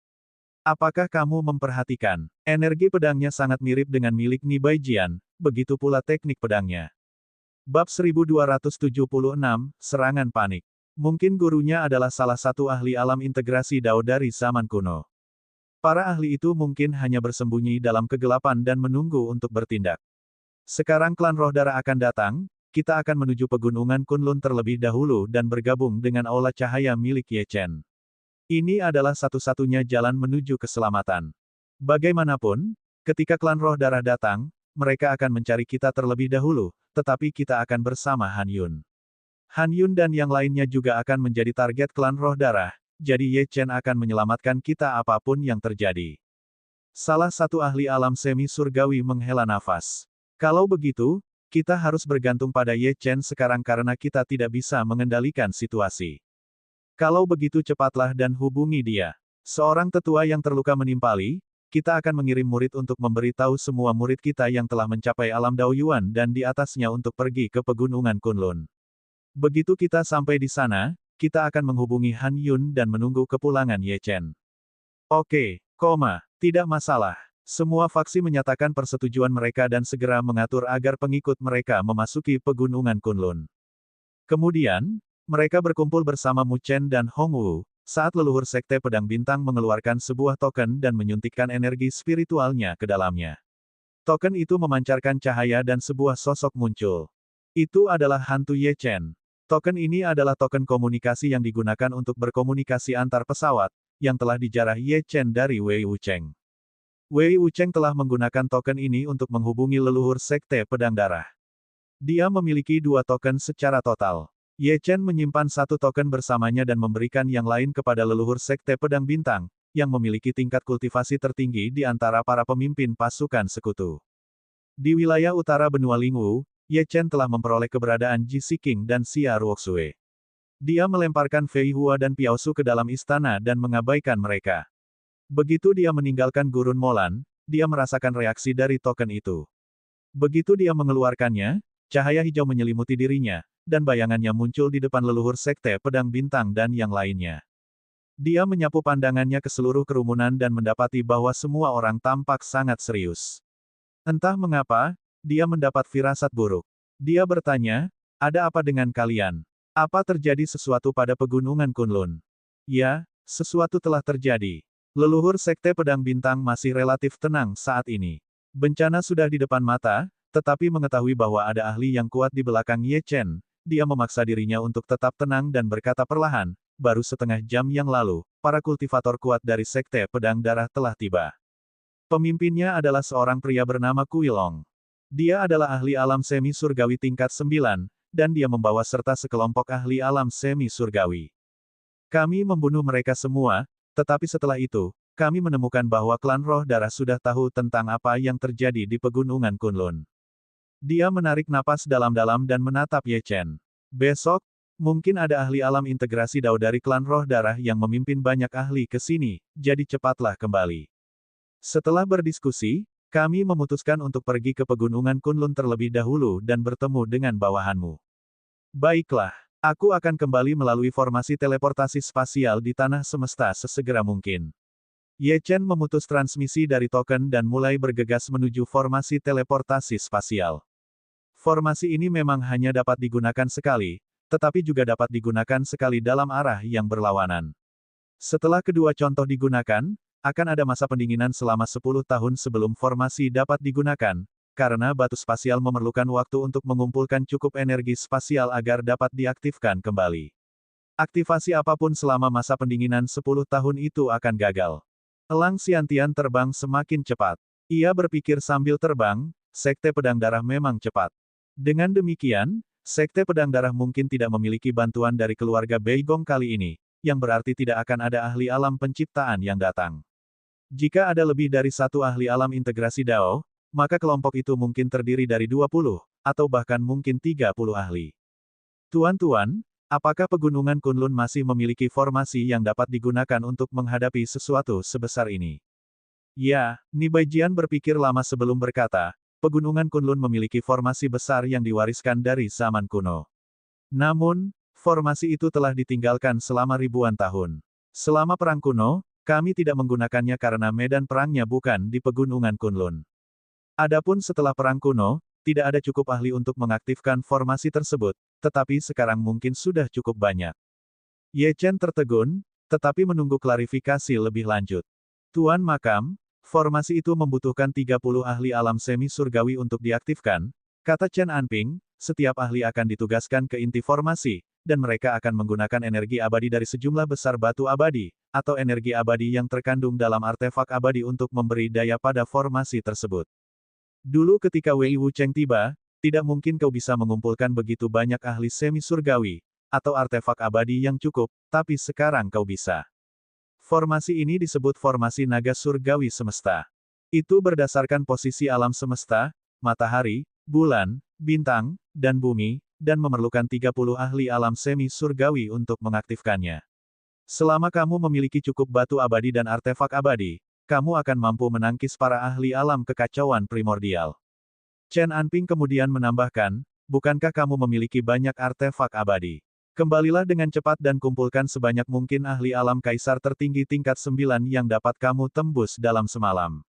Apakah kamu memperhatikan? Energi pedangnya sangat mirip dengan milik Ni Baijian, begitu pula teknik pedangnya. Bab 1276, Serangan Panik. Mungkin gurunya adalah salah satu ahli alam integrasi Dao dari zaman kuno. Para ahli itu mungkin hanya bersembunyi dalam kegelapan dan menunggu untuk bertindak. Sekarang klan roh darah akan datang, kita akan menuju pegunungan Kunlun terlebih dahulu dan bergabung dengan aula cahaya milik Ye Chen. Ini adalah satu-satunya jalan menuju keselamatan. Bagaimanapun, ketika klan roh darah datang, mereka akan mencari kita terlebih dahulu, tetapi kita akan bersama Han Yun. Han Yun dan yang lainnya juga akan menjadi target klan roh darah, jadi Ye Chen akan menyelamatkan kita apapun yang terjadi. Salah satu ahli alam semi surgawi menghela nafas. Kalau begitu, kita harus bergantung pada Ye Chen sekarang karena kita tidak bisa mengendalikan situasi. Kalau begitu cepatlah dan hubungi dia. Seorang tetua yang terluka menimpali, kita akan mengirim murid untuk memberitahu semua murid kita yang telah mencapai alam Dao Yuan dan di atasnya untuk pergi ke pegunungan Kunlun. Begitu kita sampai di sana, kita akan menghubungi Han Yun dan menunggu kepulangan Ye Chen. Oke, tidak masalah. Semua faksi menyatakan persetujuan mereka dan segera mengatur agar pengikut mereka memasuki pegunungan Kunlun. Kemudian, mereka berkumpul bersama Mu Chen dan Hong Wu, saat leluhur Sekte Pedang Bintang mengeluarkan sebuah token dan menyuntikkan energi spiritualnya ke dalamnya. Token itu memancarkan cahaya dan sebuah sosok muncul. Itu adalah hantu Ye Chen. Token ini adalah token komunikasi yang digunakan untuk berkomunikasi antar pesawat, yang telah dijarah Ye Chen dari Wei Wucheng. Wei Wucheng telah menggunakan token ini untuk menghubungi leluhur Sekte Pedang Darah. Dia memiliki 2 token secara total. Ye Chen menyimpan 1 token bersamanya dan memberikan yang lain kepada leluhur Sekte Pedang Bintang, yang memiliki tingkat kultivasi tertinggi di antara para pemimpin pasukan sekutu. Di wilayah utara benua Lingwu, Ye Chen telah memperoleh keberadaan Ji Siqing dan Xia Ruoxue. Dia melemparkan Fei Hua dan Piao Su ke dalam istana dan mengabaikan mereka. Begitu dia meninggalkan Gurun Molan, dia merasakan reaksi dari token itu. Begitu dia mengeluarkannya, cahaya hijau menyelimuti dirinya, dan bayangannya muncul di depan leluhur Sekte Pedang Bintang dan yang lainnya. Dia menyapu pandangannya ke seluruh kerumunan dan mendapati bahwa semua orang tampak sangat serius. Entah mengapa, dia mendapat firasat buruk. Dia bertanya, "Ada apa dengan kalian? Apa terjadi sesuatu pada pegunungan Kunlun?" Ya, sesuatu telah terjadi. Leluhur Sekte Pedang Bintang masih relatif tenang saat ini. Bencana sudah di depan mata, tetapi mengetahui bahwa ada ahli yang kuat di belakang Ye Chen, dia memaksa dirinya untuk tetap tenang dan berkata perlahan, "Baru setengah jam yang lalu, para kultivator kuat dari Sekte Pedang Darah telah tiba. Pemimpinnya adalah seorang pria bernama Kui Long. Dia adalah ahli alam semi surgawi tingkat 9, dan dia membawa serta sekelompok ahli alam semi surgawi. Kami membunuh mereka semua, tetapi setelah itu, kami menemukan bahwa klan roh darah sudah tahu tentang apa yang terjadi di pegunungan Kunlun." Dia menarik napas dalam-dalam dan menatap Ye Chen. "Besok, mungkin ada ahli alam integrasi Dao dari klan roh darah yang memimpin banyak ahli ke sini, jadi cepatlah kembali. Setelah berdiskusi, kami memutuskan untuk pergi ke pegunungan Kunlun terlebih dahulu dan bertemu dengan bawahanmu." "Baiklah, aku akan kembali melalui formasi teleportasi spasial di tanah semesta sesegera mungkin." Ye Chen memutus transmisi dari token dan mulai bergegas menuju formasi teleportasi spasial. Formasi ini memang hanya dapat digunakan sekali, tetapi juga dapat digunakan sekali dalam arah yang berlawanan. Setelah kedua contoh digunakan, akan ada masa pendinginan selama 10 tahun sebelum formasi dapat digunakan, karena batu spasial memerlukan waktu untuk mengumpulkan cukup energi spasial agar dapat diaktifkan kembali. Aktivasi apapun selama masa pendinginan 10 tahun itu akan gagal. Elang Xiantian terbang semakin cepat. Ia berpikir sambil terbang, Sekte Pedang Darah memang cepat. Dengan demikian, Sekte Pedang Darah mungkin tidak memiliki bantuan dari keluarga Beigong kali ini, yang berarti tidak akan ada ahli alam penciptaan yang datang. Jika ada lebih dari satu ahli alam integrasi Dao, maka kelompok itu mungkin terdiri dari 20, atau bahkan mungkin 30 ahli. Tuan-tuan, apakah Pegunungan Kunlun masih memiliki formasi yang dapat digunakan untuk menghadapi sesuatu sebesar ini? Ya, Nibaijian berpikir lama sebelum berkata, Pegunungan Kunlun memiliki formasi besar yang diwariskan dari zaman kuno. Namun, formasi itu telah ditinggalkan selama ribuan tahun. Selama Perang Kuno, kami tidak menggunakannya karena medan perangnya bukan di Pegunungan Kunlun. Adapun setelah Perang Kuno, tidak ada cukup ahli untuk mengaktifkan formasi tersebut, tetapi sekarang mungkin sudah cukup banyak. Ye Chen tertegun, tetapi menunggu klarifikasi lebih lanjut. Tuan Makam, formasi itu membutuhkan 30 ahli alam semi surgawi untuk diaktifkan, kata Chen Anping, setiap ahli akan ditugaskan ke inti formasi, dan mereka akan menggunakan energi abadi dari sejumlah besar batu abadi, atau energi abadi yang terkandung dalam artefak abadi untuk memberi daya pada formasi tersebut. Dulu ketika Wei Wucheng tiba, tidak mungkin kau bisa mengumpulkan begitu banyak ahli semi surgawi, atau artefak abadi yang cukup, tapi sekarang kau bisa. Formasi ini disebut formasi naga surgawi semesta. Itu berdasarkan posisi alam semesta, matahari, bulan, bintang, dan bumi, dan memerlukan 30 ahli alam semi surgawi untuk mengaktifkannya. Selama kamu memiliki cukup batu abadi dan artefak abadi, kamu akan mampu menangkis para ahli alam kekacauan primordial. Chen Anping kemudian menambahkan, bukankah kamu memiliki banyak artefak abadi? Kembalilah dengan cepat dan kumpulkan sebanyak mungkin ahli alam kaisar tertinggi tingkat 9 yang dapat kamu tembus dalam semalam.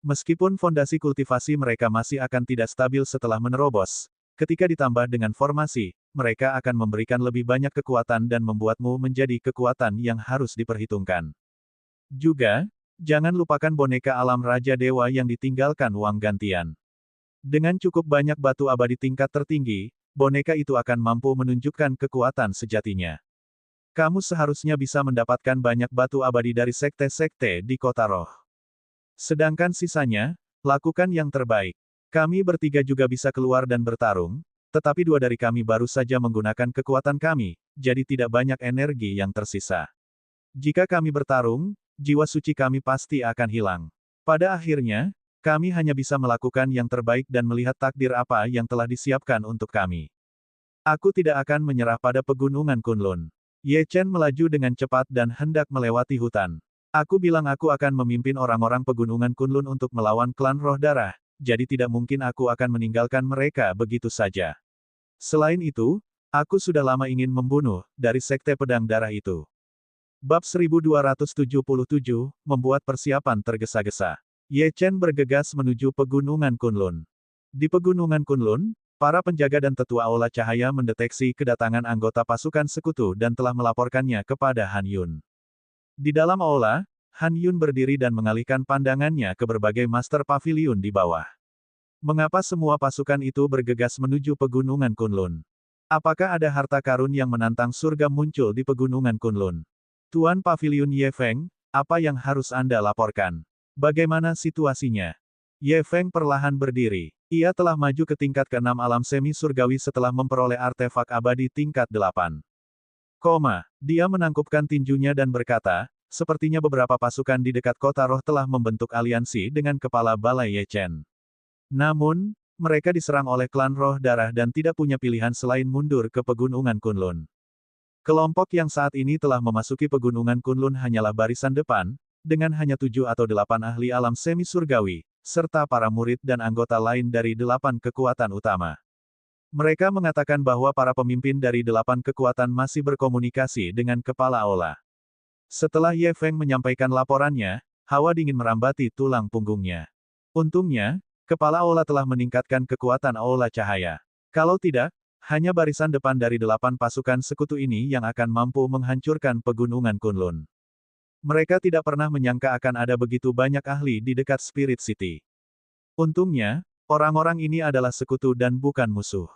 Meskipun fondasi kultivasi mereka masih akan tidak stabil setelah menerobos, ketika ditambah dengan formasi, mereka akan memberikan lebih banyak kekuatan dan membuatmu menjadi kekuatan yang harus diperhitungkan. Juga, jangan lupakan boneka alam Raja Dewa yang ditinggalkan uang gantian. Dengan cukup banyak batu abadi tingkat tertinggi, boneka itu akan mampu menunjukkan kekuatan sejatinya. Kamu seharusnya bisa mendapatkan banyak batu abadi dari sekte-sekte di Kota Roh. Sedangkan sisanya, lakukan yang terbaik. Kami bertiga juga bisa keluar dan bertarung, tetapi 2 dari kami baru saja menggunakan kekuatan kami, jadi tidak banyak energi yang tersisa. Jika kami bertarung, jiwa suci kami pasti akan hilang. Pada akhirnya, kami hanya bisa melakukan yang terbaik dan melihat takdir apa yang telah disiapkan untuk kami. Aku tidak akan menyerah pada Pegunungan Kunlun. Ye Chen melaju dengan cepat dan hendak melewati hutan. Aku bilang aku akan memimpin orang-orang Pegunungan Kunlun untuk melawan klan Roh Darah, jadi tidak mungkin aku akan meninggalkan mereka begitu saja. Selain itu, aku sudah lama ingin membunuh dari Sekte Pedang Darah itu. Bab 1277, membuat persiapan tergesa-gesa. Ye Chen bergegas menuju Pegunungan Kunlun. Di Pegunungan Kunlun, para penjaga dan tetua Aula Cahaya mendeteksi kedatangan anggota pasukan sekutu dan telah melaporkannya kepada Han Yun. Di dalam aula, Han Yun berdiri dan mengalihkan pandangannya ke berbagai master pavilion di bawah. Mengapa semua pasukan itu bergegas menuju Pegunungan Kunlun? Apakah ada harta karun yang menantang surga muncul di Pegunungan Kunlun? Tuan Pavilion Ye Feng, apa yang harus Anda laporkan? Bagaimana situasinya? Ye Feng perlahan berdiri. Ia telah maju ke tingkat ke-6 alam semi surgawi setelah memperoleh artefak abadi tingkat 8. Dia menangkupkan tinjunya dan berkata, sepertinya beberapa pasukan di dekat kota roh telah membentuk aliansi dengan kepala balai Ye Chen. Namun, mereka diserang oleh klan Roh Darah dan tidak punya pilihan selain mundur ke Pegunungan Kunlun. Kelompok yang saat ini telah memasuki Pegunungan Kunlun hanyalah barisan depan, dengan hanya 7 atau 8 ahli alam semi surgawi, serta para murid dan anggota lain dari 8 kekuatan utama. Mereka mengatakan bahwa para pemimpin dari 8 kekuatan masih berkomunikasi dengan kepala aula. Setelah Ye Feng menyampaikan laporannya, hawa dingin merambati tulang punggungnya. Untungnya, kepala aula telah meningkatkan kekuatan aula cahaya. Kalau tidak, hanya barisan depan dari 8 pasukan sekutu ini yang akan mampu menghancurkan Pegunungan Kunlun. Mereka tidak pernah menyangka akan ada begitu banyak ahli di dekat Spirit City. Untungnya, orang-orang ini adalah sekutu dan bukan musuh.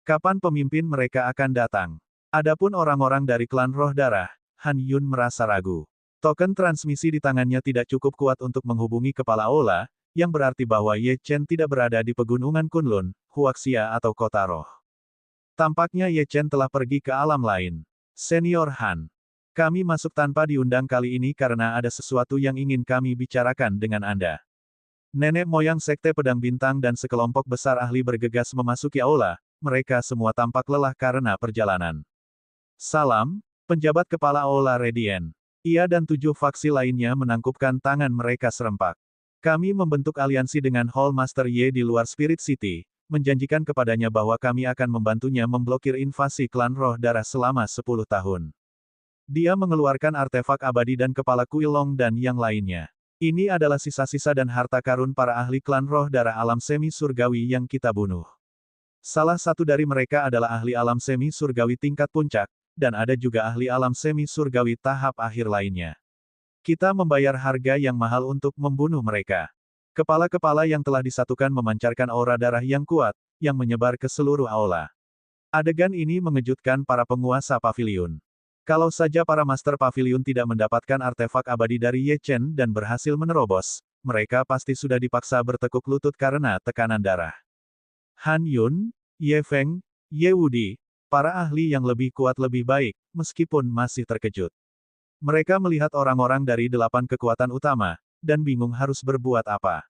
Kapan pemimpin mereka akan datang? Adapun orang-orang dari klan Roh Darah, Han Yun merasa ragu. Token transmisi di tangannya tidak cukup kuat untuk menghubungi kepala aula, yang berarti bahwa Ye Chen tidak berada di Pegunungan Kunlun, Huaxia atau Kota Roh. Tampaknya Ye Chen telah pergi ke alam lain. Senior Han. Kami masuk tanpa diundang kali ini karena ada sesuatu yang ingin kami bicarakan dengan Anda. Nenek moyang Sekte Pedang Bintang dan sekelompok besar ahli bergegas memasuki aula, mereka semua tampak lelah karena perjalanan. Salam, penjabat kepala aula Radiant. Ia dan 7 faksi lainnya menangkupkan tangan mereka serempak. Kami membentuk aliansi dengan Hall Master Ye di luar Spirit City, menjanjikan kepadanya bahwa kami akan membantunya memblokir invasi klan roh darah selama 10 tahun. Dia mengeluarkan artefak abadi dan kepala Kuilong dan yang lainnya. Ini adalah sisa-sisa dan harta karun para ahli klan roh darah alam semi surgawi yang kita bunuh. Salah satu dari mereka adalah ahli alam semi surgawi tingkat puncak, dan ada juga ahli alam semi surgawi tahap akhir lainnya. Kita membayar harga yang mahal untuk membunuh mereka. Kepala-kepala yang telah disatukan memancarkan aura darah yang kuat, yang menyebar ke seluruh aula. Adegan ini mengejutkan para penguasa paviliun. Kalau saja para Master Paviliun tidak mendapatkan artefak abadi dari Ye Chen dan berhasil menerobos, mereka pasti sudah dipaksa bertekuk lutut karena tekanan darah. Han Yun, Ye Feng, Ye Wudi, para ahli yang lebih kuat lebih baik, meskipun masih terkejut. Mereka melihat orang-orang dari 8 kekuatan utama, dan bingung harus berbuat apa.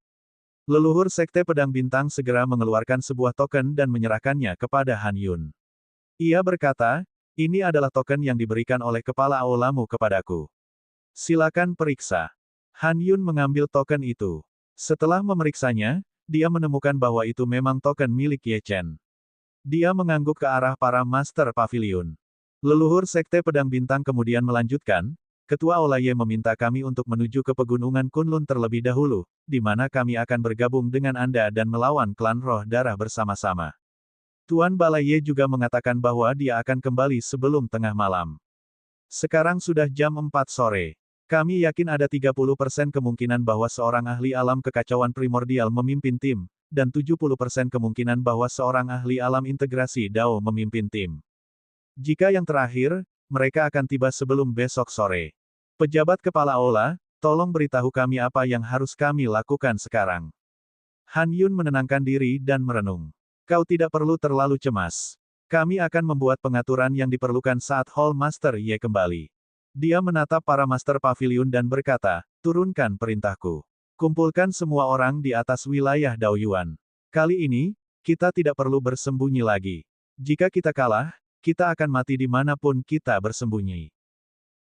Leluhur Sekte Pedang Bintang segera mengeluarkan sebuah token dan menyerahkannya kepada Han Yun. Ia berkata, ini adalah token yang diberikan oleh kepala aulamu kepadaku. Silakan periksa. Han Yun mengambil token itu. Setelah memeriksanya, dia menemukan bahwa itu memang token milik Ye Chen. Dia mengangguk ke arah para Master Paviliun. Leluhur Sekte Pedang Bintang kemudian melanjutkan, Ketua Aula Ye meminta kami untuk menuju ke Pegunungan Kunlun terlebih dahulu, di mana kami akan bergabung dengan Anda dan melawan klan roh darah bersama-sama. Tuan Balaye juga mengatakan bahwa dia akan kembali sebelum tengah malam. Sekarang sudah jam 4 sore. Kami yakin ada 30% kemungkinan bahwa seorang ahli alam kekacauan primordial memimpin tim, dan 70% kemungkinan bahwa seorang ahli alam integrasi Dao memimpin tim. Jika yang terakhir, mereka akan tiba sebelum besok sore. Pejabat kepala aula, tolong beritahu kami apa yang harus kami lakukan sekarang. Han Yun menenangkan diri dan merenung. Kau tidak perlu terlalu cemas. Kami akan membuat pengaturan yang diperlukan saat Hall Master Ye kembali. Dia menatap para Master Paviliun dan berkata, turunkan perintahku. Kumpulkan semua orang di atas wilayah Daoyuan. Kali ini, kita tidak perlu bersembunyi lagi. Jika kita kalah, kita akan mati dimanapun kita bersembunyi.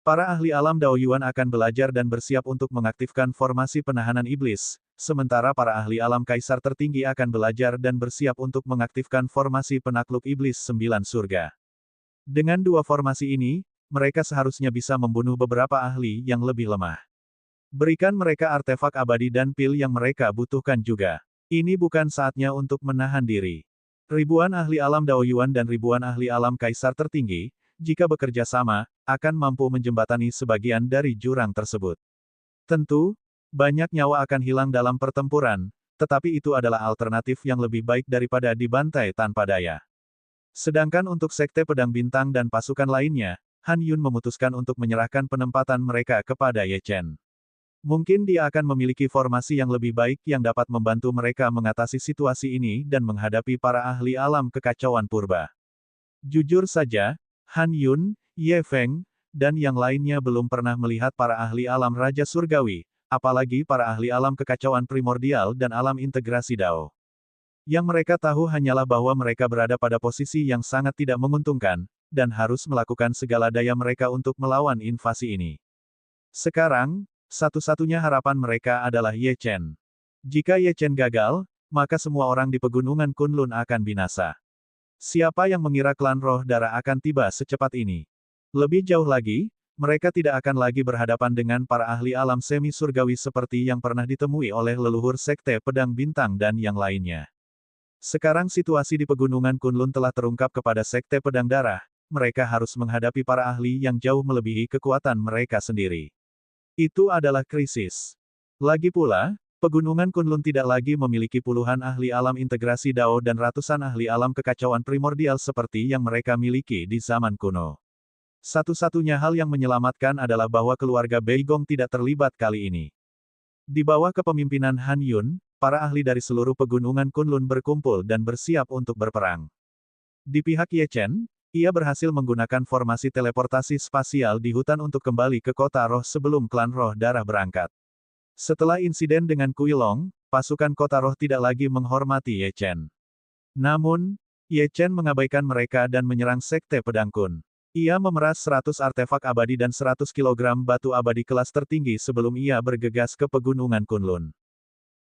Para ahli alam Daoyuan akan belajar dan bersiap untuk mengaktifkan formasi penahanan iblis, sementara para ahli alam kaisar tertinggi akan belajar dan bersiap untuk mengaktifkan formasi penakluk iblis 9 surga. Dengan 2 formasi ini, mereka seharusnya bisa membunuh beberapa ahli yang lebih lemah. Berikan mereka artefak abadi dan pil yang mereka butuhkan juga. Ini bukan saatnya untuk menahan diri. Ribuan ahli alam Daoyuan dan ribuan ahli alam kaisar tertinggi, jika bekerja sama, akan mampu menjembatani sebagian dari jurang tersebut. Tentu, banyak nyawa akan hilang dalam pertempuran, tetapi itu adalah alternatif yang lebih baik daripada dibantai tanpa daya. Sedangkan untuk Sekte Pedang Bintang dan pasukan lainnya, Han Yun memutuskan untuk menyerahkan penempatan mereka kepada Ye Chen. Mungkin dia akan memiliki formasi yang lebih baik yang dapat membantu mereka mengatasi situasi ini dan menghadapi para ahli alam kekacauan purba. Jujur saja, Han Yun, Ye Feng, dan yang lainnya belum pernah melihat para ahli alam Raja Surgawi, apalagi para ahli alam kekacauan primordial dan alam integrasi Dao. Yang mereka tahu hanyalah bahwa mereka berada pada posisi yang sangat tidak menguntungkan, dan harus melakukan segala daya mereka untuk melawan invasi ini. Sekarang, satu-satunya harapan mereka adalah Ye Chen. Jika Ye Chen gagal, maka semua orang di Pegunungan Kunlun akan binasa. Siapa yang mengira klan roh darah akan tiba secepat ini? Lebih jauh lagi, mereka tidak akan lagi berhadapan dengan para ahli alam semi surgawi seperti yang pernah ditemui oleh leluhur Sekte Pedang Bintang dan yang lainnya. Sekarang situasi di Pegunungan Kunlun telah terungkap kepada Sekte Pedang Darah, mereka harus menghadapi para ahli yang jauh melebihi kekuatan mereka sendiri. Itu adalah krisis. Lagi pula, Pegunungan Kunlun tidak lagi memiliki puluhan ahli alam integrasi Dao dan ratusan ahli alam kekacauan primordial seperti yang mereka miliki di zaman kuno. Satu-satunya hal yang menyelamatkan adalah bahwa keluarga Beigong tidak terlibat kali ini. Di bawah kepemimpinan Han Yun, para ahli dari seluruh Pegunungan Kunlun berkumpul dan bersiap untuk berperang. Di pihak Ye Chen, ia berhasil menggunakan formasi teleportasi spasial di hutan untuk kembali ke kota roh sebelum klan roh darah berangkat. Setelah insiden dengan Kui Long, pasukan kota roh tidak lagi menghormati Ye Chen. Namun, Ye Chen mengabaikan mereka dan menyerang Sekte Pedang Kun. Ia memeras 100 artefak abadi dan 100 kilogram batu abadi kelas tertinggi sebelum ia bergegas ke pegunungan Kunlun.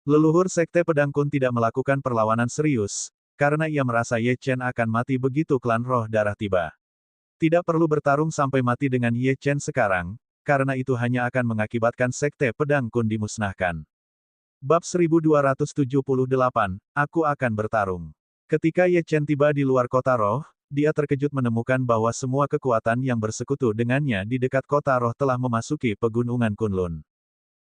Leluhur Sekte Pedang Kun tidak melakukan perlawanan serius, karena ia merasa Ye Chen akan mati begitu klan roh darah tiba. Tidak perlu bertarung sampai mati dengan Ye Chen sekarang, karena itu hanya akan mengakibatkan Sekte Pedang Kun dimusnahkan. Bab 1278, Aku akan bertarung. Ketika Ye Chen tiba di luar kota roh, dia terkejut menemukan bahwa semua kekuatan yang bersekutu dengannya di dekat kota roh telah memasuki pegunungan Kunlun.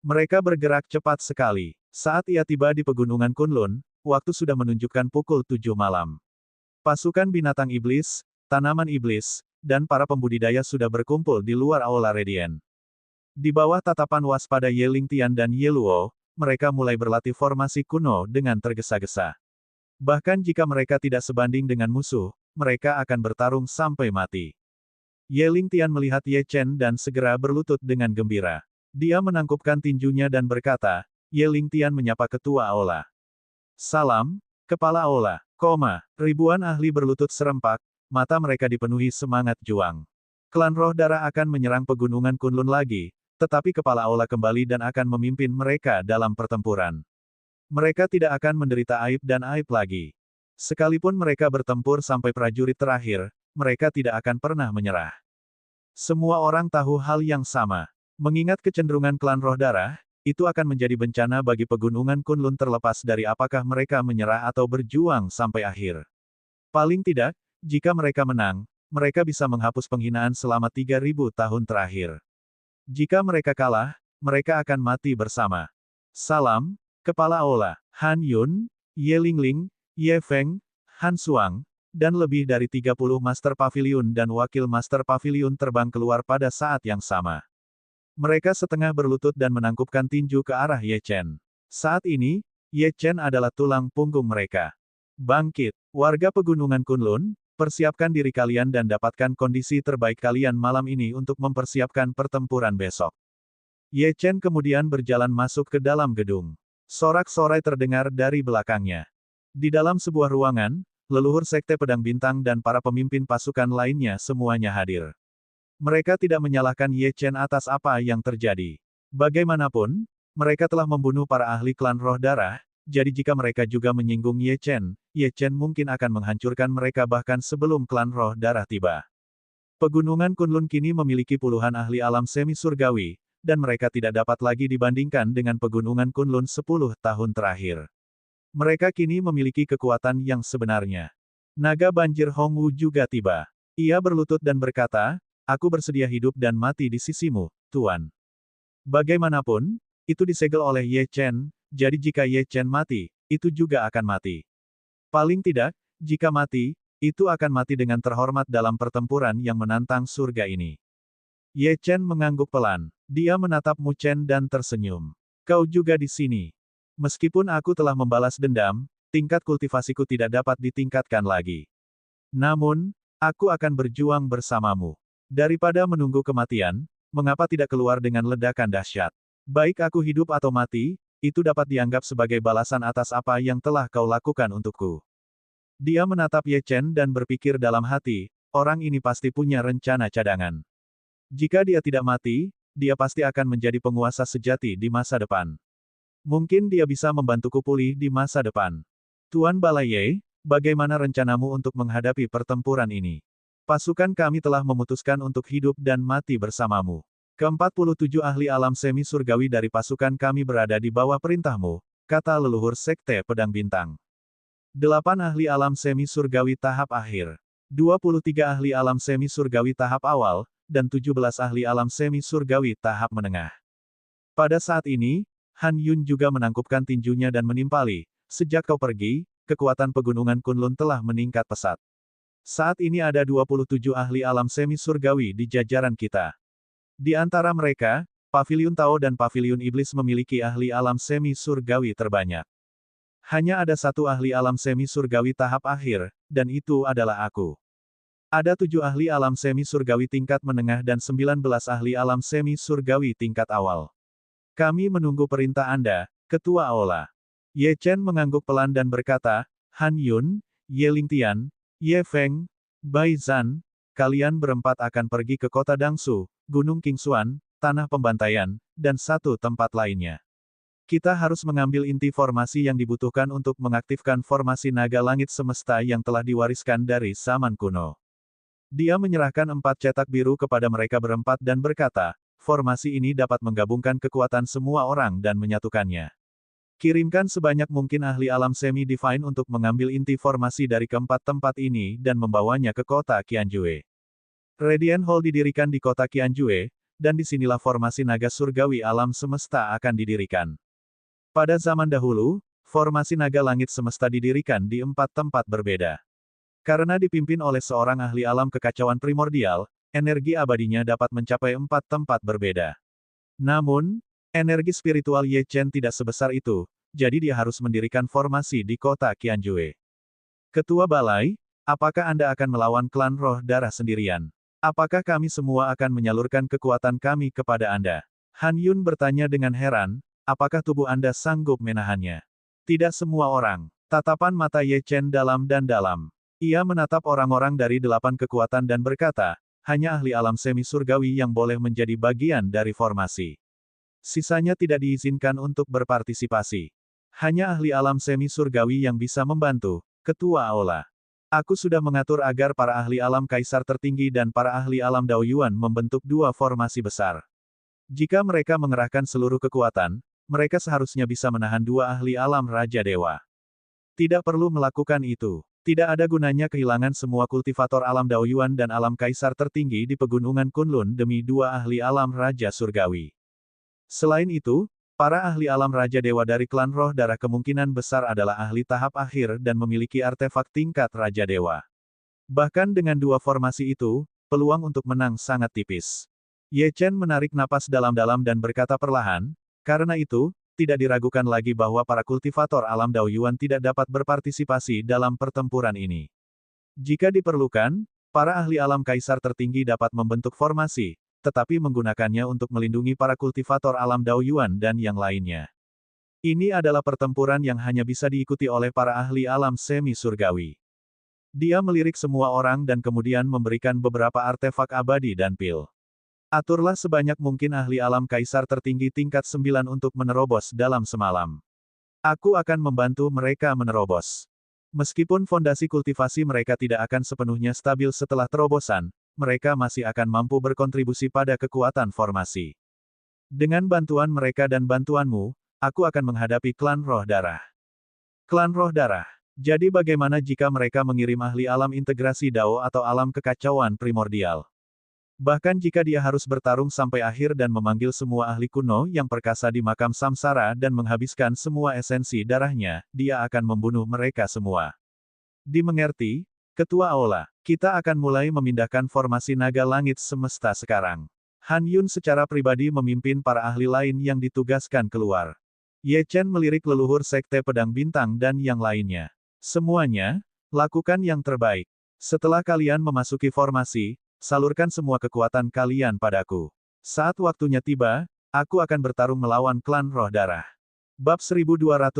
Mereka bergerak cepat sekali. Saat ia tiba di pegunungan Kunlun, waktu sudah menunjukkan pukul 7 malam. Pasukan binatang iblis, tanaman iblis, dan para pembudidaya sudah berkumpul di luar Aula Radiant. Di bawah tatapan waspada Ye Lingtian dan Ye Luo, mereka mulai berlatih formasi kuno dengan tergesa-gesa. Bahkan jika mereka tidak sebanding dengan musuh, mereka akan bertarung sampai mati. Ye Lingtian melihat Ye Chen dan segera berlutut dengan gembira. Dia menangkupkan tinjunya dan berkata, Ye Lingtian menyapa ketua Aula. Salam, kepala Aula, ribuan ahli berlutut serempak, mata mereka dipenuhi semangat juang. Klan roh darah akan menyerang pegunungan Kunlun lagi, tetapi kepala Aula kembali dan akan memimpin mereka dalam pertempuran. Mereka tidak akan menderita aib dan aib lagi. Sekalipun mereka bertempur sampai prajurit terakhir, mereka tidak akan pernah menyerah. Semua orang tahu hal yang sama. Mengingat kecenderungan klan roh darah, itu akan menjadi bencana bagi pegunungan Kunlun terlepas dari apakah mereka menyerah atau berjuang sampai akhir. Paling tidak, jika mereka menang, mereka bisa menghapus penghinaan selama 3.000 tahun terakhir. Jika mereka kalah, mereka akan mati bersama. Salam, Kepala Aula, Han Yun, Ye Lingling, Ye Feng, Han Suang, dan lebih dari 30 Master Pavilion dan Wakil Master Pavilion terbang keluar pada saat yang sama. Mereka setengah berlutut dan menangkupkan tinju ke arah Ye Chen. Saat ini, Ye Chen adalah tulang punggung mereka. Bangkit, warga pegunungan Kunlun, persiapkan diri kalian dan dapatkan kondisi terbaik kalian malam ini untuk mempersiapkan pertempuran besok. Ye Chen kemudian berjalan masuk ke dalam gedung. Sorak-sorai terdengar dari belakangnya. Di dalam sebuah ruangan, leluhur Sekte Pedang Bintang dan para pemimpin pasukan lainnya semuanya hadir. Mereka tidak menyalahkan Ye Chen atas apa yang terjadi. Bagaimanapun, mereka telah membunuh para ahli klan roh darah, jadi jika mereka juga menyinggung Ye Chen mungkin akan menghancurkan mereka bahkan sebelum klan roh darah tiba. Pegunungan Kunlun kini memiliki puluhan ahli alam semi surgawi, dan mereka tidak dapat lagi dibandingkan dengan pegunungan Kunlun 10 tahun terakhir. Mereka kini memiliki kekuatan yang sebenarnya. Naga banjir Hongwu juga tiba. Ia berlutut dan berkata, Aku bersedia hidup dan mati di sisimu, Tuan. Bagaimanapun, itu disegel oleh Ye Chen, jadi jika Ye Chen mati, itu juga akan mati. Paling tidak, jika mati, itu akan mati dengan terhormat dalam pertempuran yang menantang surga ini. Ye Chen mengangguk pelan. Dia menatap Mu Chen dan tersenyum. Kau juga di sini. Meskipun aku telah membalas dendam, tingkat kultivasiku tidak dapat ditingkatkan lagi. Namun, aku akan berjuang bersamamu. Daripada menunggu kematian, mengapa tidak keluar dengan ledakan dahsyat? Baik aku hidup atau mati, itu dapat dianggap sebagai balasan atas apa yang telah kau lakukan untukku. Dia menatap Ye Chen dan berpikir dalam hati, orang ini pasti punya rencana cadangan. Jika dia tidak mati, dia pasti akan menjadi penguasa sejati di masa depan. Mungkin dia bisa membantuku pulih di masa depan. Tuan Balaye, bagaimana rencanamu untuk menghadapi pertempuran ini? Pasukan kami telah memutuskan untuk hidup dan mati bersamamu. Ke-47 ahli alam semi surgawi dari pasukan kami berada di bawah perintahmu, kata leluhur Sekte Pedang Bintang. 8 ahli alam semi surgawi tahap akhir, 23 ahli alam semi surgawi tahap awal, dan 17 ahli alam semi surgawi tahap menengah. Pada saat ini, Han Yun juga menangkupkan tinjunya dan menimpali, sejak kau pergi, kekuatan pegunungan Kunlun telah meningkat pesat. Saat ini ada 27 ahli alam semi surgawi di jajaran kita. Di antara mereka, Paviliun Tao dan Paviliun Iblis memiliki ahli alam semi surgawi terbanyak. Hanya ada satu ahli alam semi surgawi tahap akhir, dan itu adalah aku. Ada 7 ahli alam semi surgawi tingkat menengah dan 19 ahli alam semi surgawi tingkat awal. Kami menunggu perintah Anda, Ketua Aula. Ye Chen mengangguk pelan dan berkata, Han Yun, Ye Lingtian, Ye Feng, Bai Zhan, kalian berempat akan pergi ke kota Dangsu, Gunung Qingxuan, Tanah Pembantaian, dan satu tempat lainnya. Kita harus mengambil inti formasi yang dibutuhkan untuk mengaktifkan formasi naga langit semesta yang telah diwariskan dari zaman kuno. Dia menyerahkan 4 cetak biru kepada mereka berempat dan berkata, formasi ini dapat menggabungkan kekuatan semua orang dan menyatukannya. Kirimkan sebanyak mungkin ahli alam semi-divine untuk mengambil inti formasi dari keempat tempat ini dan membawanya ke kota Qianjue. Radiant Hall didirikan di kota Qianjue, dan disinilah formasi naga surgawi alam semesta akan didirikan. Pada zaman dahulu, formasi naga langit semesta didirikan di 4 tempat berbeda. Karena dipimpin oleh seorang ahli alam kekacauan primordial, energi abadinya dapat mencapai 4 tempat berbeda. Namun, energi spiritual Ye Chen tidak sebesar itu, jadi dia harus mendirikan formasi di kota Qianjue. Ketua Balai, apakah Anda akan melawan klan roh darah sendirian? Apakah kami semua akan menyalurkan kekuatan kami kepada Anda? Han Yun bertanya dengan heran, apakah tubuh Anda sanggup menahannya? Tidak semua orang. Tatapan mata Ye Chen dalam dan dalam. Ia menatap orang-orang dari 8 kekuatan dan berkata, hanya ahli alam semi surgawi yang boleh menjadi bagian dari formasi. Sisanya tidak diizinkan untuk berpartisipasi. Hanya ahli alam semi surgawi yang bisa membantu, Ketua Aula. Aku sudah mengatur agar para ahli alam kaisar tertinggi dan para ahli alam Daoyuan membentuk 2 formasi besar. Jika mereka mengerahkan seluruh kekuatan, mereka seharusnya bisa menahan 2 ahli alam Raja Dewa. Tidak perlu melakukan itu. Tidak ada gunanya kehilangan semua kultivator alam Daoyuan dan alam kaisar tertinggi di pegunungan Kunlun demi 2 ahli alam Raja Surgawi. Selain itu, para ahli alam Raja Dewa dari klan roh darah kemungkinan besar adalah ahli tahap akhir dan memiliki artefak tingkat Raja Dewa. Bahkan dengan 2 formasi itu, peluang untuk menang sangat tipis. Ye Chen menarik napas dalam-dalam dan berkata perlahan, karena itu, tidak diragukan lagi bahwa para kultivator alam Daoyuan tidak dapat berpartisipasi dalam pertempuran ini. Jika diperlukan, para ahli alam kaisar tertinggi dapat membentuk formasi, tetapi menggunakannya untuk melindungi para kultivator alam Daoyuan dan yang lainnya. Ini adalah pertempuran yang hanya bisa diikuti oleh para ahli alam semi surgawi. Dia melirik semua orang dan kemudian memberikan beberapa artefak abadi dan pil. Aturlah sebanyak mungkin ahli alam kaisar tertinggi tingkat 9 untuk menerobos dalam semalam. Aku akan membantu mereka menerobos. Meskipun fondasi kultivasi mereka tidak akan sepenuhnya stabil setelah terobosan, mereka masih akan mampu berkontribusi pada kekuatan formasi. Dengan bantuan mereka dan bantuanmu, aku akan menghadapi klan roh darah. Klan roh darah. Jadi bagaimana jika mereka mengirim ahli alam integrasi Dao atau alam kekacauan primordial? Bahkan jika dia harus bertarung sampai akhir dan memanggil semua ahli kuno yang perkasa di makam samsara dan menghabiskan semua esensi darahnya, dia akan membunuh mereka semua. Dimengerti, Ketua Aula, kita akan mulai memindahkan formasi naga langit semesta sekarang. Han Yun secara pribadi memimpin para ahli lain yang ditugaskan keluar. Ye Chen melirik leluhur Sekte Pedang Bintang dan yang lainnya. Semuanya, lakukan yang terbaik. Setelah kalian memasuki formasi, salurkan semua kekuatan kalian padaku. Saat waktunya tiba, aku akan bertarung melawan klan roh darah. Bab 1279,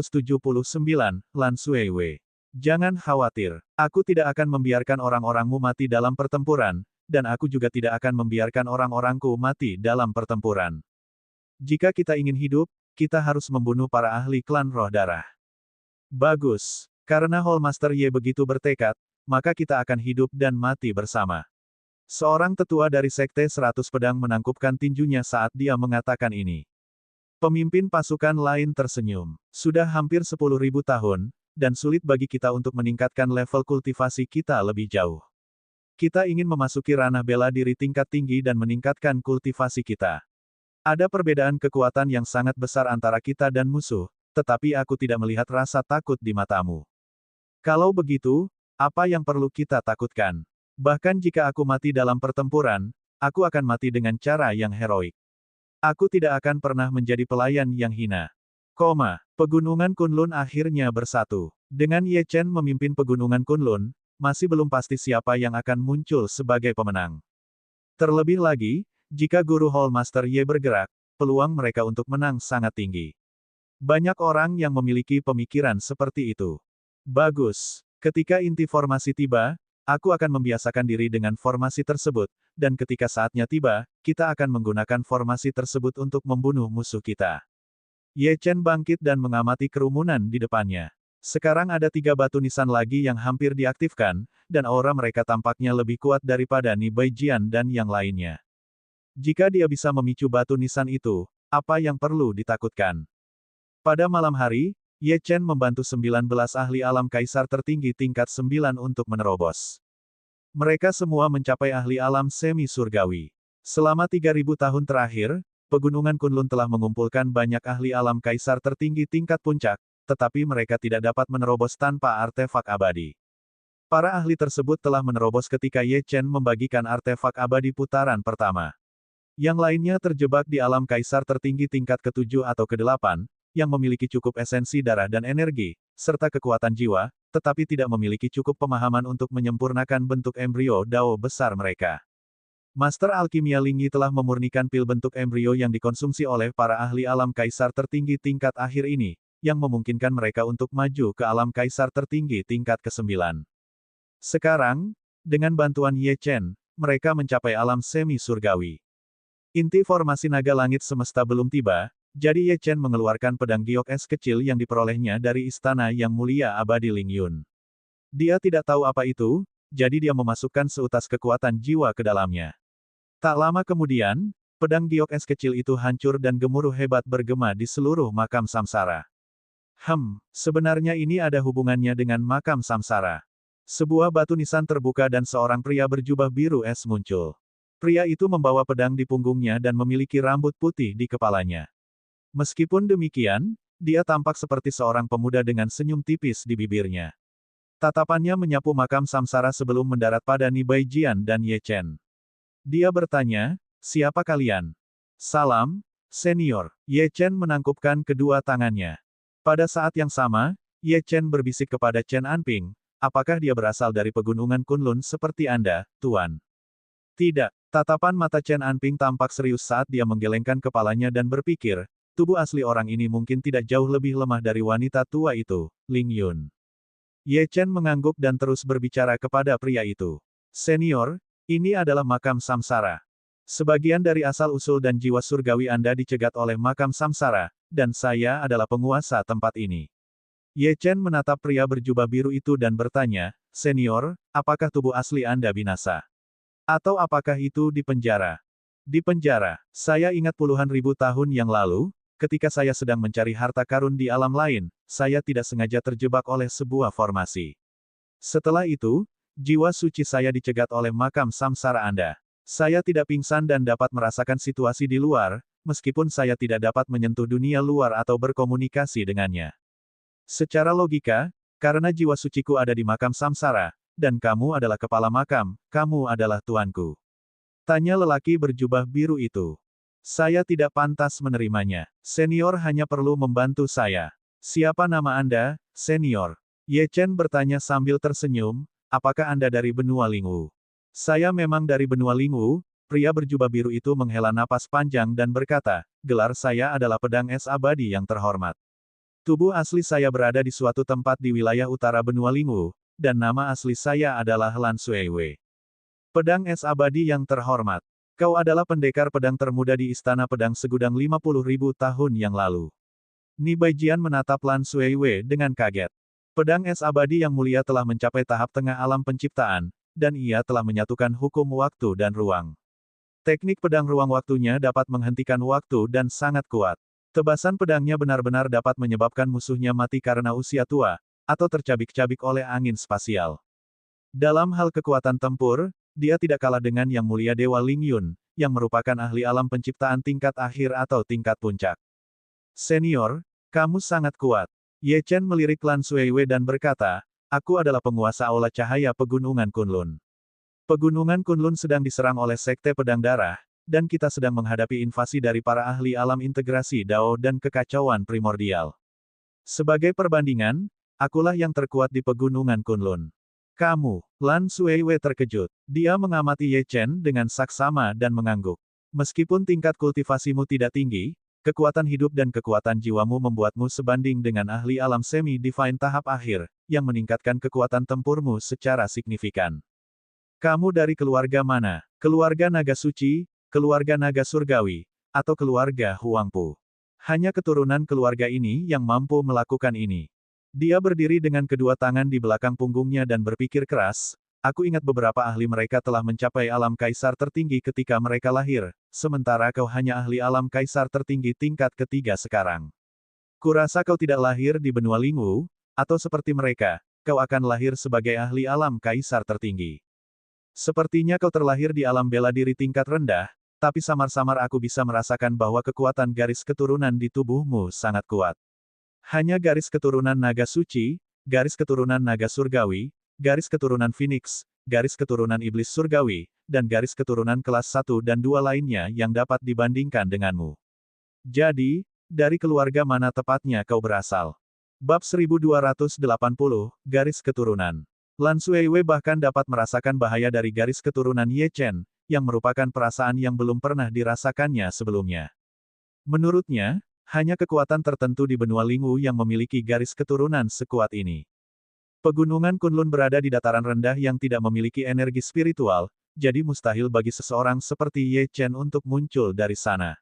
Lan Suiwei. Jangan khawatir, aku tidak akan membiarkan orang-orangmu mati dalam pertempuran, dan aku juga tidak akan membiarkan orang-orangku mati dalam pertempuran. Jika kita ingin hidup, kita harus membunuh para ahli klan roh darah. Bagus, karena Hallmaster Ye begitu bertekad, maka kita akan hidup dan mati bersama. Seorang tetua dari Sekte 100 Pedang menangkupkan tinjunya saat dia mengatakan ini. Pemimpin pasukan lain tersenyum. Sudah hampir 10.000 tahun, dan sulit bagi kita untuk meningkatkan level kultivasi kita lebih jauh. Kita ingin memasuki ranah bela diri tingkat tinggi dan meningkatkan kultivasi kita. Ada perbedaan kekuatan yang sangat besar antara kita dan musuh, tetapi aku tidak melihat rasa takut di matamu. Kalau begitu, apa yang perlu kita takutkan? Bahkan jika aku mati dalam pertempuran, aku akan mati dengan cara yang heroik. Aku tidak akan pernah menjadi pelayan yang hina. Pegunungan Kunlun akhirnya bersatu. Dengan Ye Chen memimpin pegunungan Kunlun, masih belum pasti siapa yang akan muncul sebagai pemenang. Terlebih lagi, jika Guru Hall Master Ye bergerak, peluang mereka untuk menang sangat tinggi. Banyak orang yang memiliki pemikiran seperti itu. Bagus. Ketika inti formasi tiba, aku akan membiasakan diri dengan formasi tersebut, dan ketika saatnya tiba, kita akan menggunakan formasi tersebut untuk membunuh musuh kita. Ye Chen bangkit dan mengamati kerumunan di depannya. Sekarang ada 3 batu nisan lagi yang hampir diaktifkan, dan aura mereka tampaknya lebih kuat daripada Ni Baijian dan yang lainnya. Jika dia bisa memicu batu nisan itu, apa yang perlu ditakutkan? Pada malam hari, Ye Chen membantu 19 ahli alam kaisar tertinggi tingkat 9 untuk menerobos. Mereka semua mencapai ahli alam semi-surgawi. Selama 3000 tahun terakhir, Pegunungan Kunlun telah mengumpulkan banyak ahli alam kaisar tertinggi tingkat puncak, tetapi mereka tidak dapat menerobos tanpa artefak abadi. Para ahli tersebut telah menerobos ketika Ye Chen membagikan artefak abadi putaran pertama. Yang lainnya terjebak di alam kaisar tertinggi tingkat ke-7 atau ke-8, yang memiliki cukup esensi darah dan energi, serta kekuatan jiwa, tetapi tidak memiliki cukup pemahaman untuk menyempurnakan bentuk embrio Dao besar mereka. Master Alkimia Ling Yi telah memurnikan pil bentuk embrio yang dikonsumsi oleh para ahli alam kaisar tertinggi tingkat akhir ini, yang memungkinkan mereka untuk maju ke alam kaisar tertinggi tingkat ke-9. Sekarang, dengan bantuan Ye Chen, mereka mencapai alam semi-surgawi. Inti formasi naga langit semesta belum tiba, jadi Ye Chen mengeluarkan pedang giok es kecil yang diperolehnya dari istana yang mulia abadi Ling Yun. Dia tidak tahu apa itu, jadi dia memasukkan seutas kekuatan jiwa ke dalamnya. Tak lama kemudian, pedang giok es kecil itu hancur dan gemuruh hebat bergema di seluruh makam samsara. Sebenarnya ini ada hubungannya dengan makam samsara. Sebuah batu nisan terbuka dan seorang pria berjubah biru es muncul. Pria itu membawa pedang di punggungnya dan memiliki rambut putih di kepalanya. Meskipun demikian, dia tampak seperti seorang pemuda dengan senyum tipis di bibirnya. Tatapannya menyapu makam samsara sebelum mendarat pada Ni Baijian dan Ye Chen. Dia bertanya, "Siapa kalian?" "Salam, senior." Ye Chen menangkupkan kedua tangannya. Pada saat yang sama, Ye Chen berbisik kepada Chen Anping, "Apakah dia berasal dari Pegunungan Kunlun seperti Anda, Tuan?" Tidak. Tatapan mata Chen Anping tampak serius saat dia menggelengkan kepalanya dan berpikir, tubuh asli orang ini mungkin tidak jauh lebih lemah dari wanita tua itu, Ling Yun. Ye Chen mengangguk dan terus berbicara kepada pria itu. "Senior, ini adalah makam samsara. Sebagian dari asal-usul dan jiwa surgawi Anda dicegat oleh makam samsara, dan saya adalah penguasa tempat ini." Ye Chen menatap pria berjubah biru itu dan bertanya, "Senior, apakah tubuh asli Anda binasa? Atau apakah itu di penjara?" "Di penjara. Saya ingat puluhan ribu tahun yang lalu, ketika saya sedang mencari harta karun di alam lain, saya tidak sengaja terjebak oleh sebuah formasi. Setelah itu, jiwa suci saya dicegat oleh makam samsara Anda. Saya tidak pingsan dan dapat merasakan situasi di luar, meskipun saya tidak dapat menyentuh dunia luar atau berkomunikasi dengannya. Secara logika, karena jiwa suciku ada di makam samsara, dan kamu adalah kepala makam, kamu adalah tuanku." Tanya lelaki berjubah biru itu. "Saya tidak pantas menerimanya. Senior hanya perlu membantu saya." "Siapa nama Anda, senior?" Ye Chen bertanya sambil tersenyum, "Apakah Anda dari benua Lingwu?" "Saya memang dari benua Lingwu." Pria berjubah biru itu menghela napas panjang dan berkata, "Gelar saya adalah pedang es abadi yang terhormat. Tubuh asli saya berada di suatu tempat di wilayah utara benua Lingwu, dan nama asli saya adalah Lan Suiwei." "Pedang es abadi yang terhormat. Kau adalah pendekar pedang termuda di Istana Pedang Segudang 50.000 tahun yang lalu." Ni Baijian menatap Lan Suiwei dengan kaget. Pedang es abadi yang mulia telah mencapai tahap tengah alam penciptaan, dan ia telah menyatukan hukum waktu dan ruang. Teknik pedang ruang waktunya dapat menghentikan waktu dan sangat kuat. Tebasan pedangnya benar-benar dapat menyebabkan musuhnya mati karena usia tua, atau tercabik-cabik oleh angin spasial. Dalam hal kekuatan tempur, dia tidak kalah dengan Yang Mulia Dewa Ling Yun, yang merupakan ahli alam penciptaan tingkat akhir atau tingkat puncak. "Senior, kamu sangat kuat." Ye Chen melirik Lan Suiwei dan berkata, "Aku adalah penguasa Aula Cahaya Pegunungan Kunlun. Pegunungan Kunlun sedang diserang oleh Sekte Pedang Darah, dan kita sedang menghadapi invasi dari para ahli alam integrasi Dao dan kekacauan primordial. Sebagai perbandingan, akulah yang terkuat di Pegunungan Kunlun." Kamu, Lan Suiwei terkejut. Dia mengamati Ye Chen dengan saksama dan mengangguk. Meskipun tingkat kultivasimu tidak tinggi, kekuatan hidup dan kekuatan jiwamu membuatmu sebanding dengan ahli alam semi-divine tahap akhir, yang meningkatkan kekuatan tempurmu secara signifikan. Kamu dari keluarga mana? Keluarga naga suci, keluarga naga surgawi, atau keluarga Huangpu? Hanya keturunan keluarga ini yang mampu melakukan ini. Dia berdiri dengan kedua tangan di belakang punggungnya dan berpikir keras, aku ingat beberapa ahli mereka telah mencapai alam kaisar tertinggi ketika mereka lahir, sementara kau hanya ahli alam kaisar tertinggi tingkat ketiga sekarang. Kurasa kau tidak lahir di benua Lingwu, atau seperti mereka, kau akan lahir sebagai ahli alam kaisar tertinggi. Sepertinya kau terlahir di alam bela diri tingkat rendah, tapi samar-samar aku bisa merasakan bahwa kekuatan garis keturunan di tubuhmu sangat kuat. Hanya garis keturunan naga suci, garis keturunan naga surgawi, garis keturunan Phoenix, garis keturunan iblis surgawi, dan garis keturunan kelas 1 dan 2 lainnya yang dapat dibandingkan denganmu. Jadi, dari keluarga mana tepatnya kau berasal? Bab 1280, Garis Keturunan. Lan Suiwei bahkan dapat merasakan bahaya dari garis keturunan Ye Chen, yang merupakan perasaan yang belum pernah dirasakannya sebelumnya. Menurutnya, hanya kekuatan tertentu di benua Lingwu yang memiliki garis keturunan sekuat ini. Pegunungan Kunlun berada di dataran rendah yang tidak memiliki energi spiritual, jadi mustahil bagi seseorang seperti Ye Chen untuk muncul dari sana.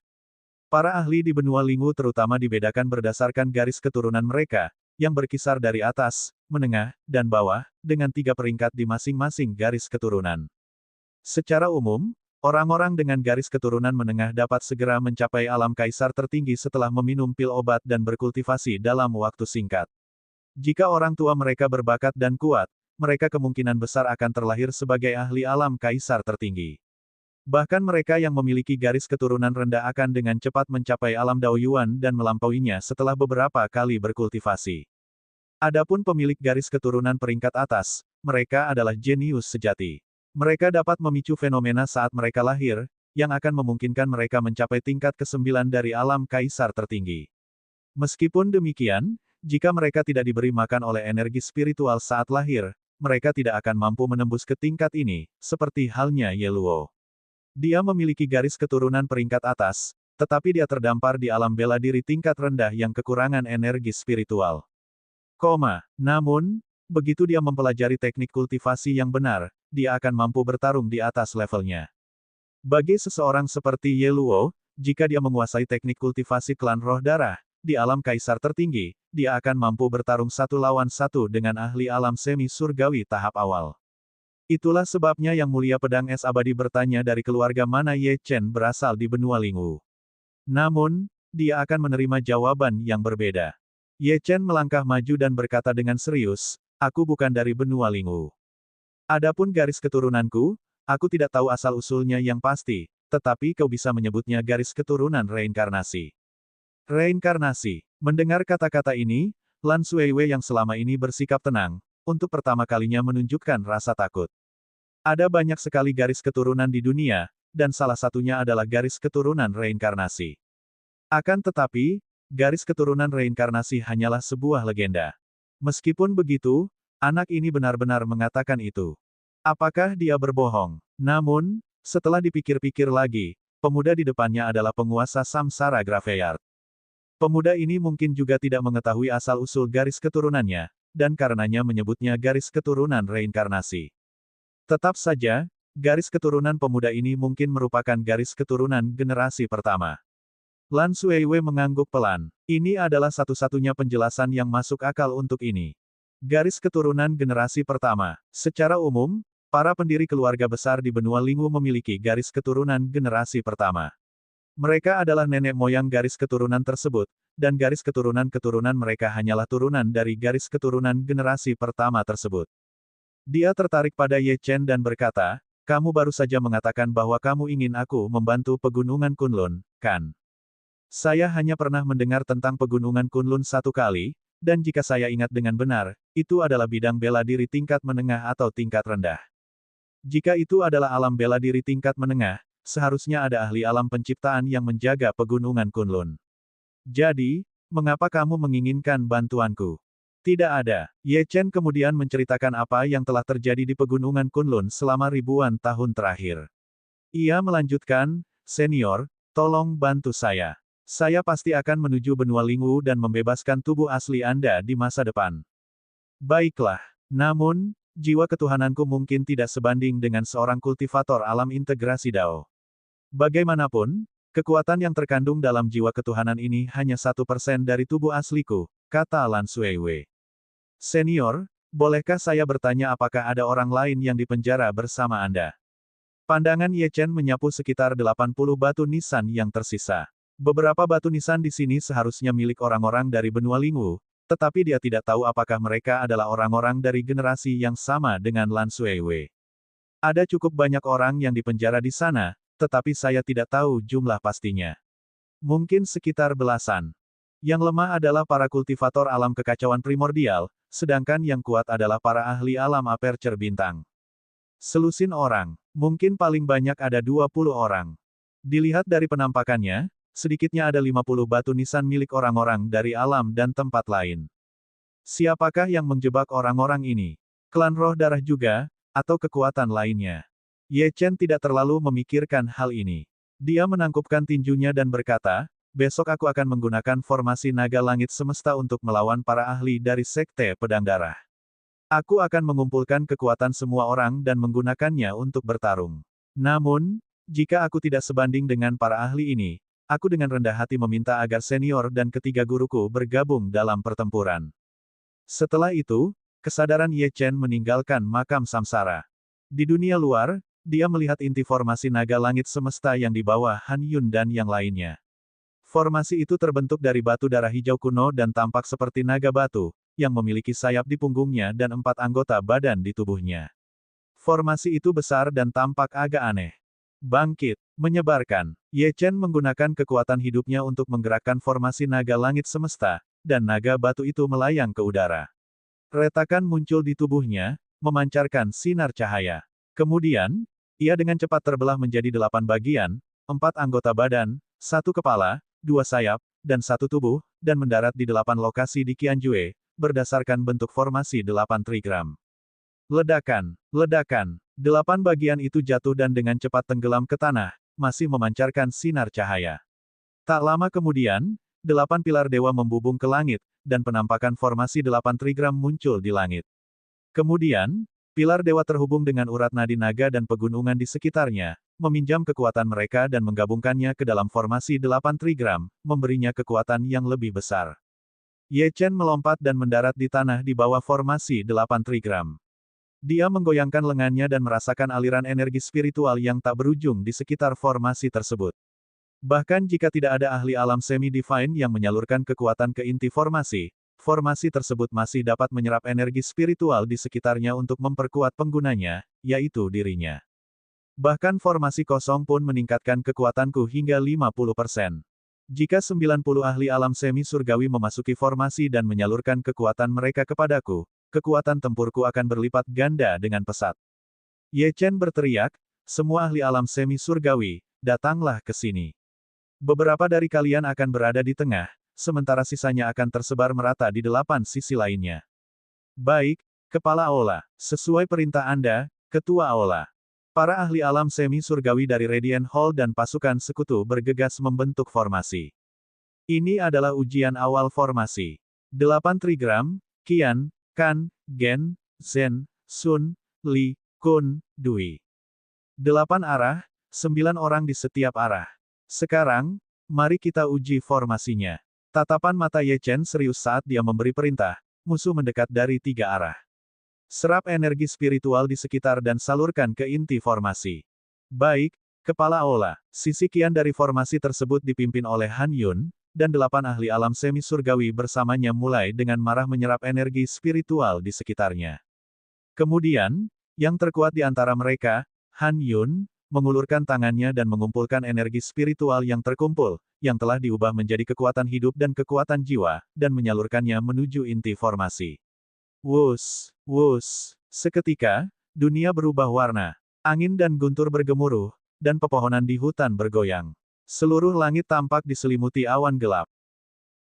Para ahli di benua Lingwu terutama dibedakan berdasarkan garis keturunan mereka, yang berkisar dari atas, menengah, dan bawah, dengan 3 peringkat di masing-masing garis keturunan. Secara umum, orang-orang dengan garis keturunan menengah dapat segera mencapai alam kaisar tertinggi setelah meminum pil obat dan berkultivasi dalam waktu singkat. Jika orang tua mereka berbakat dan kuat, mereka kemungkinan besar akan terlahir sebagai ahli alam kaisar tertinggi. Bahkan mereka yang memiliki garis keturunan rendah akan dengan cepat mencapai alam Daoyuan dan melampauinya setelah beberapa kali berkultivasi. Adapun pemilik garis keturunan peringkat atas, mereka adalah jenius sejati. Mereka dapat memicu fenomena saat mereka lahir, yang akan memungkinkan mereka mencapai tingkat ke-9 dari alam kaisar tertinggi. Meskipun demikian, jika mereka tidak diberi makan oleh energi spiritual saat lahir, mereka tidak akan mampu menembus ke tingkat ini, seperti halnya Ye Luo. Dia memiliki garis keturunan peringkat atas, tetapi dia terdampar di alam bela diri tingkat rendah yang kekurangan energi spiritual. Namun, begitu dia mempelajari teknik kultivasi yang benar, dia akan mampu bertarung di atas levelnya. Bagi seseorang seperti Ye Luo, jika dia menguasai teknik kultivasi klan roh darah, di alam kaisar tertinggi, dia akan mampu bertarung 1 lawan 1 dengan ahli alam semi surgawi tahap awal. Itulah sebabnya Yang Mulia Pedang Es Abadi bertanya dari keluarga mana Ye Chen berasal di benua Lingwu. Namun, dia akan menerima jawaban yang berbeda. Ye Chen melangkah maju dan berkata dengan serius, aku bukan dari benua Lingwu. Adapun garis keturunanku, aku tidak tahu asal-usulnya yang pasti, tetapi kau bisa menyebutnya garis keturunan reinkarnasi. Reinkarnasi. Mendengar kata-kata ini, Lan Suiwei yang selama ini bersikap tenang, untuk pertama kalinya menunjukkan rasa takut. Ada banyak sekali garis keturunan di dunia, dan salah satunya adalah garis keturunan reinkarnasi. Akan tetapi, garis keturunan reinkarnasi hanyalah sebuah legenda. Meskipun begitu, anak ini benar-benar mengatakan itu. Apakah dia berbohong? Namun, setelah dipikir-pikir lagi, pemuda di depannya adalah penguasa Samsara Graveyard. Pemuda ini mungkin juga tidak mengetahui asal-usul garis keturunannya, dan karenanya menyebutnya garis keturunan reinkarnasi. Tetap saja, garis keturunan pemuda ini mungkin merupakan garis keturunan generasi pertama. Lan Suiwei mengangguk pelan. Ini adalah satu-satunya penjelasan yang masuk akal untuk ini. Garis keturunan generasi pertama. Secara umum, para pendiri keluarga besar di benua Lingwu memiliki garis keturunan generasi pertama. Mereka adalah nenek moyang garis keturunan tersebut, dan garis keturunan-keturunan mereka hanyalah turunan dari garis keturunan generasi pertama tersebut. Dia tertarik pada Ye Chen dan berkata, kamu baru saja mengatakan bahwa kamu ingin aku membantu pegunungan Kunlun, kan? Saya hanya pernah mendengar tentang pegunungan Kunlun 1 kali, dan jika saya ingat dengan benar, itu adalah bidang bela diri tingkat menengah atau tingkat rendah. Jika itu adalah alam bela diri tingkat menengah, seharusnya ada ahli alam penciptaan yang menjaga pegunungan Kunlun. Jadi, mengapa kamu menginginkan bantuanku? Tidak ada. Ye Chen kemudian menceritakan apa yang telah terjadi di pegunungan Kunlun selama ribuan tahun terakhir. Ia melanjutkan, "Senior, tolong bantu saya. Saya pasti akan menuju benua Lingwu dan membebaskan tubuh asli Anda di masa depan." Baiklah. Namun, jiwa ketuhananku mungkin tidak sebanding dengan seorang kultivator alam integrasi Dao. Bagaimanapun, kekuatan yang terkandung dalam jiwa ketuhanan ini hanya 1% dari tubuh asliku, kata Lan Suiwei. Senior, bolehkah saya bertanya apakah ada orang lain yang dipenjara bersama Anda? Pandangan Ye Chen menyapu sekitar 80 batu nisan yang tersisa. Beberapa batu nisan di sini seharusnya milik orang-orang dari benua Lingwu, tetapi dia tidak tahu apakah mereka adalah orang-orang dari generasi yang sama dengan Lan Suiwei. Ada cukup banyak orang yang dipenjara di sana, tetapi saya tidak tahu jumlah pastinya. Mungkin sekitar belasan. Yang lemah adalah para kultivator alam kekacauan primordial, sedangkan yang kuat adalah para ahli alam aperture bintang. Selusin orang. Mungkin paling banyak ada 20 orang. Dilihat dari penampakannya, sedikitnya ada 50 batu nisan milik orang-orang dari alam dan tempat lain. Siapakah yang menjebak orang-orang ini? Klan roh darah juga, atau kekuatan lainnya? Ye Chen tidak terlalu memikirkan hal ini. Dia menangkupkan tinjunya dan berkata, "Besok aku akan menggunakan formasi naga langit semesta untuk melawan para ahli dari Sekte Pedang Darah. Aku akan mengumpulkan kekuatan semua orang dan menggunakannya untuk bertarung. Namun, jika aku tidak sebanding dengan para ahli ini, aku dengan rendah hati meminta agar senior dan ketiga guruku bergabung dalam pertempuran." Setelah itu, kesadaran Ye Chen meninggalkan makam samsara. Di dunia luar, dia melihat inti formasi naga langit semesta yang di bawah Han Yun dan yang lainnya. Formasi itu terbentuk dari batu darah hijau kuno dan tampak seperti naga batu, yang memiliki sayap di punggungnya dan 4 anggota badan di tubuhnya. Formasi itu besar dan tampak agak aneh. Bangkit, menyebarkan. Ye Chen menggunakan kekuatan hidupnya untuk menggerakkan formasi naga langit semesta, dan naga batu itu melayang ke udara. Retakan muncul di tubuhnya, memancarkan sinar cahaya. Kemudian, ia dengan cepat terbelah menjadi 8 bagian, 4 anggota badan, 1 kepala, 2 sayap, dan 1 tubuh, dan mendarat di 8 lokasi di Qianjue, berdasarkan bentuk formasi 8 trigram. Ledakan, ledakan. 8 bagian itu jatuh dan dengan cepat tenggelam ke tanah, masih memancarkan sinar cahaya. Tak lama kemudian, 8 pilar dewa membubung ke langit, dan penampakan formasi 8 trigram muncul di langit. Kemudian, pilar dewa terhubung dengan urat nadi naga dan pegunungan di sekitarnya, meminjam kekuatan mereka dan menggabungkannya ke dalam formasi 8 trigram, memberinya kekuatan yang lebih besar. Ye Chen melompat dan mendarat di tanah di bawah formasi 8 trigram. Dia menggoyangkan lengannya dan merasakan aliran energi spiritual yang tak berujung di sekitar formasi tersebut. Bahkan jika tidak ada ahli alam semi-divine yang menyalurkan kekuatan ke inti formasi, formasi tersebut masih dapat menyerap energi spiritual di sekitarnya untuk memperkuat penggunanya, yaitu dirinya. Bahkan formasi kosong pun meningkatkan kekuatanku hingga 50%. Jika 90 ahli alam semi surgawi memasuki formasi dan menyalurkan kekuatan mereka kepadaku, kekuatan tempurku akan berlipat ganda dengan pesat. Ye Chen berteriak, "Semua ahli alam semi surgawi, datanglah ke sini. Beberapa dari kalian akan berada di tengah, sementara sisanya akan tersebar merata di 8 sisi lainnya." "Baik, Kepala Aula, sesuai perintah Anda, Ketua Aula." Para ahli alam semi surgawi dari Radiant Hall dan pasukan sekutu bergegas membentuk formasi. Ini adalah ujian awal formasi. 8 trigram, Qian, Kan, Gen, Zhen, Sun, Li, Kun, Dui. 8 arah, 9 orang di setiap arah. Sekarang, mari kita uji formasinya. Tatapan mata Ye Chen serius saat dia memberi perintah, musuh mendekat dari 3 arah. Serap energi spiritual di sekitar dan salurkan ke inti formasi. Baik, Kepala Aula. Sisi Qian dari formasi tersebut dipimpin oleh Han Yun, dan 8 ahli alam semi surgawi bersamanya mulai dengan marah menyerap energi spiritual di sekitarnya. Kemudian, yang terkuat di antara mereka, Han Yun, mengulurkan tangannya dan mengumpulkan energi spiritual yang terkumpul, yang telah diubah menjadi kekuatan hidup dan kekuatan jiwa, dan menyalurkannya menuju inti formasi. Wus, wus. Seketika, dunia berubah warna. Angin dan guntur bergemuruh, dan pepohonan di hutan bergoyang. Seluruh langit tampak diselimuti awan gelap.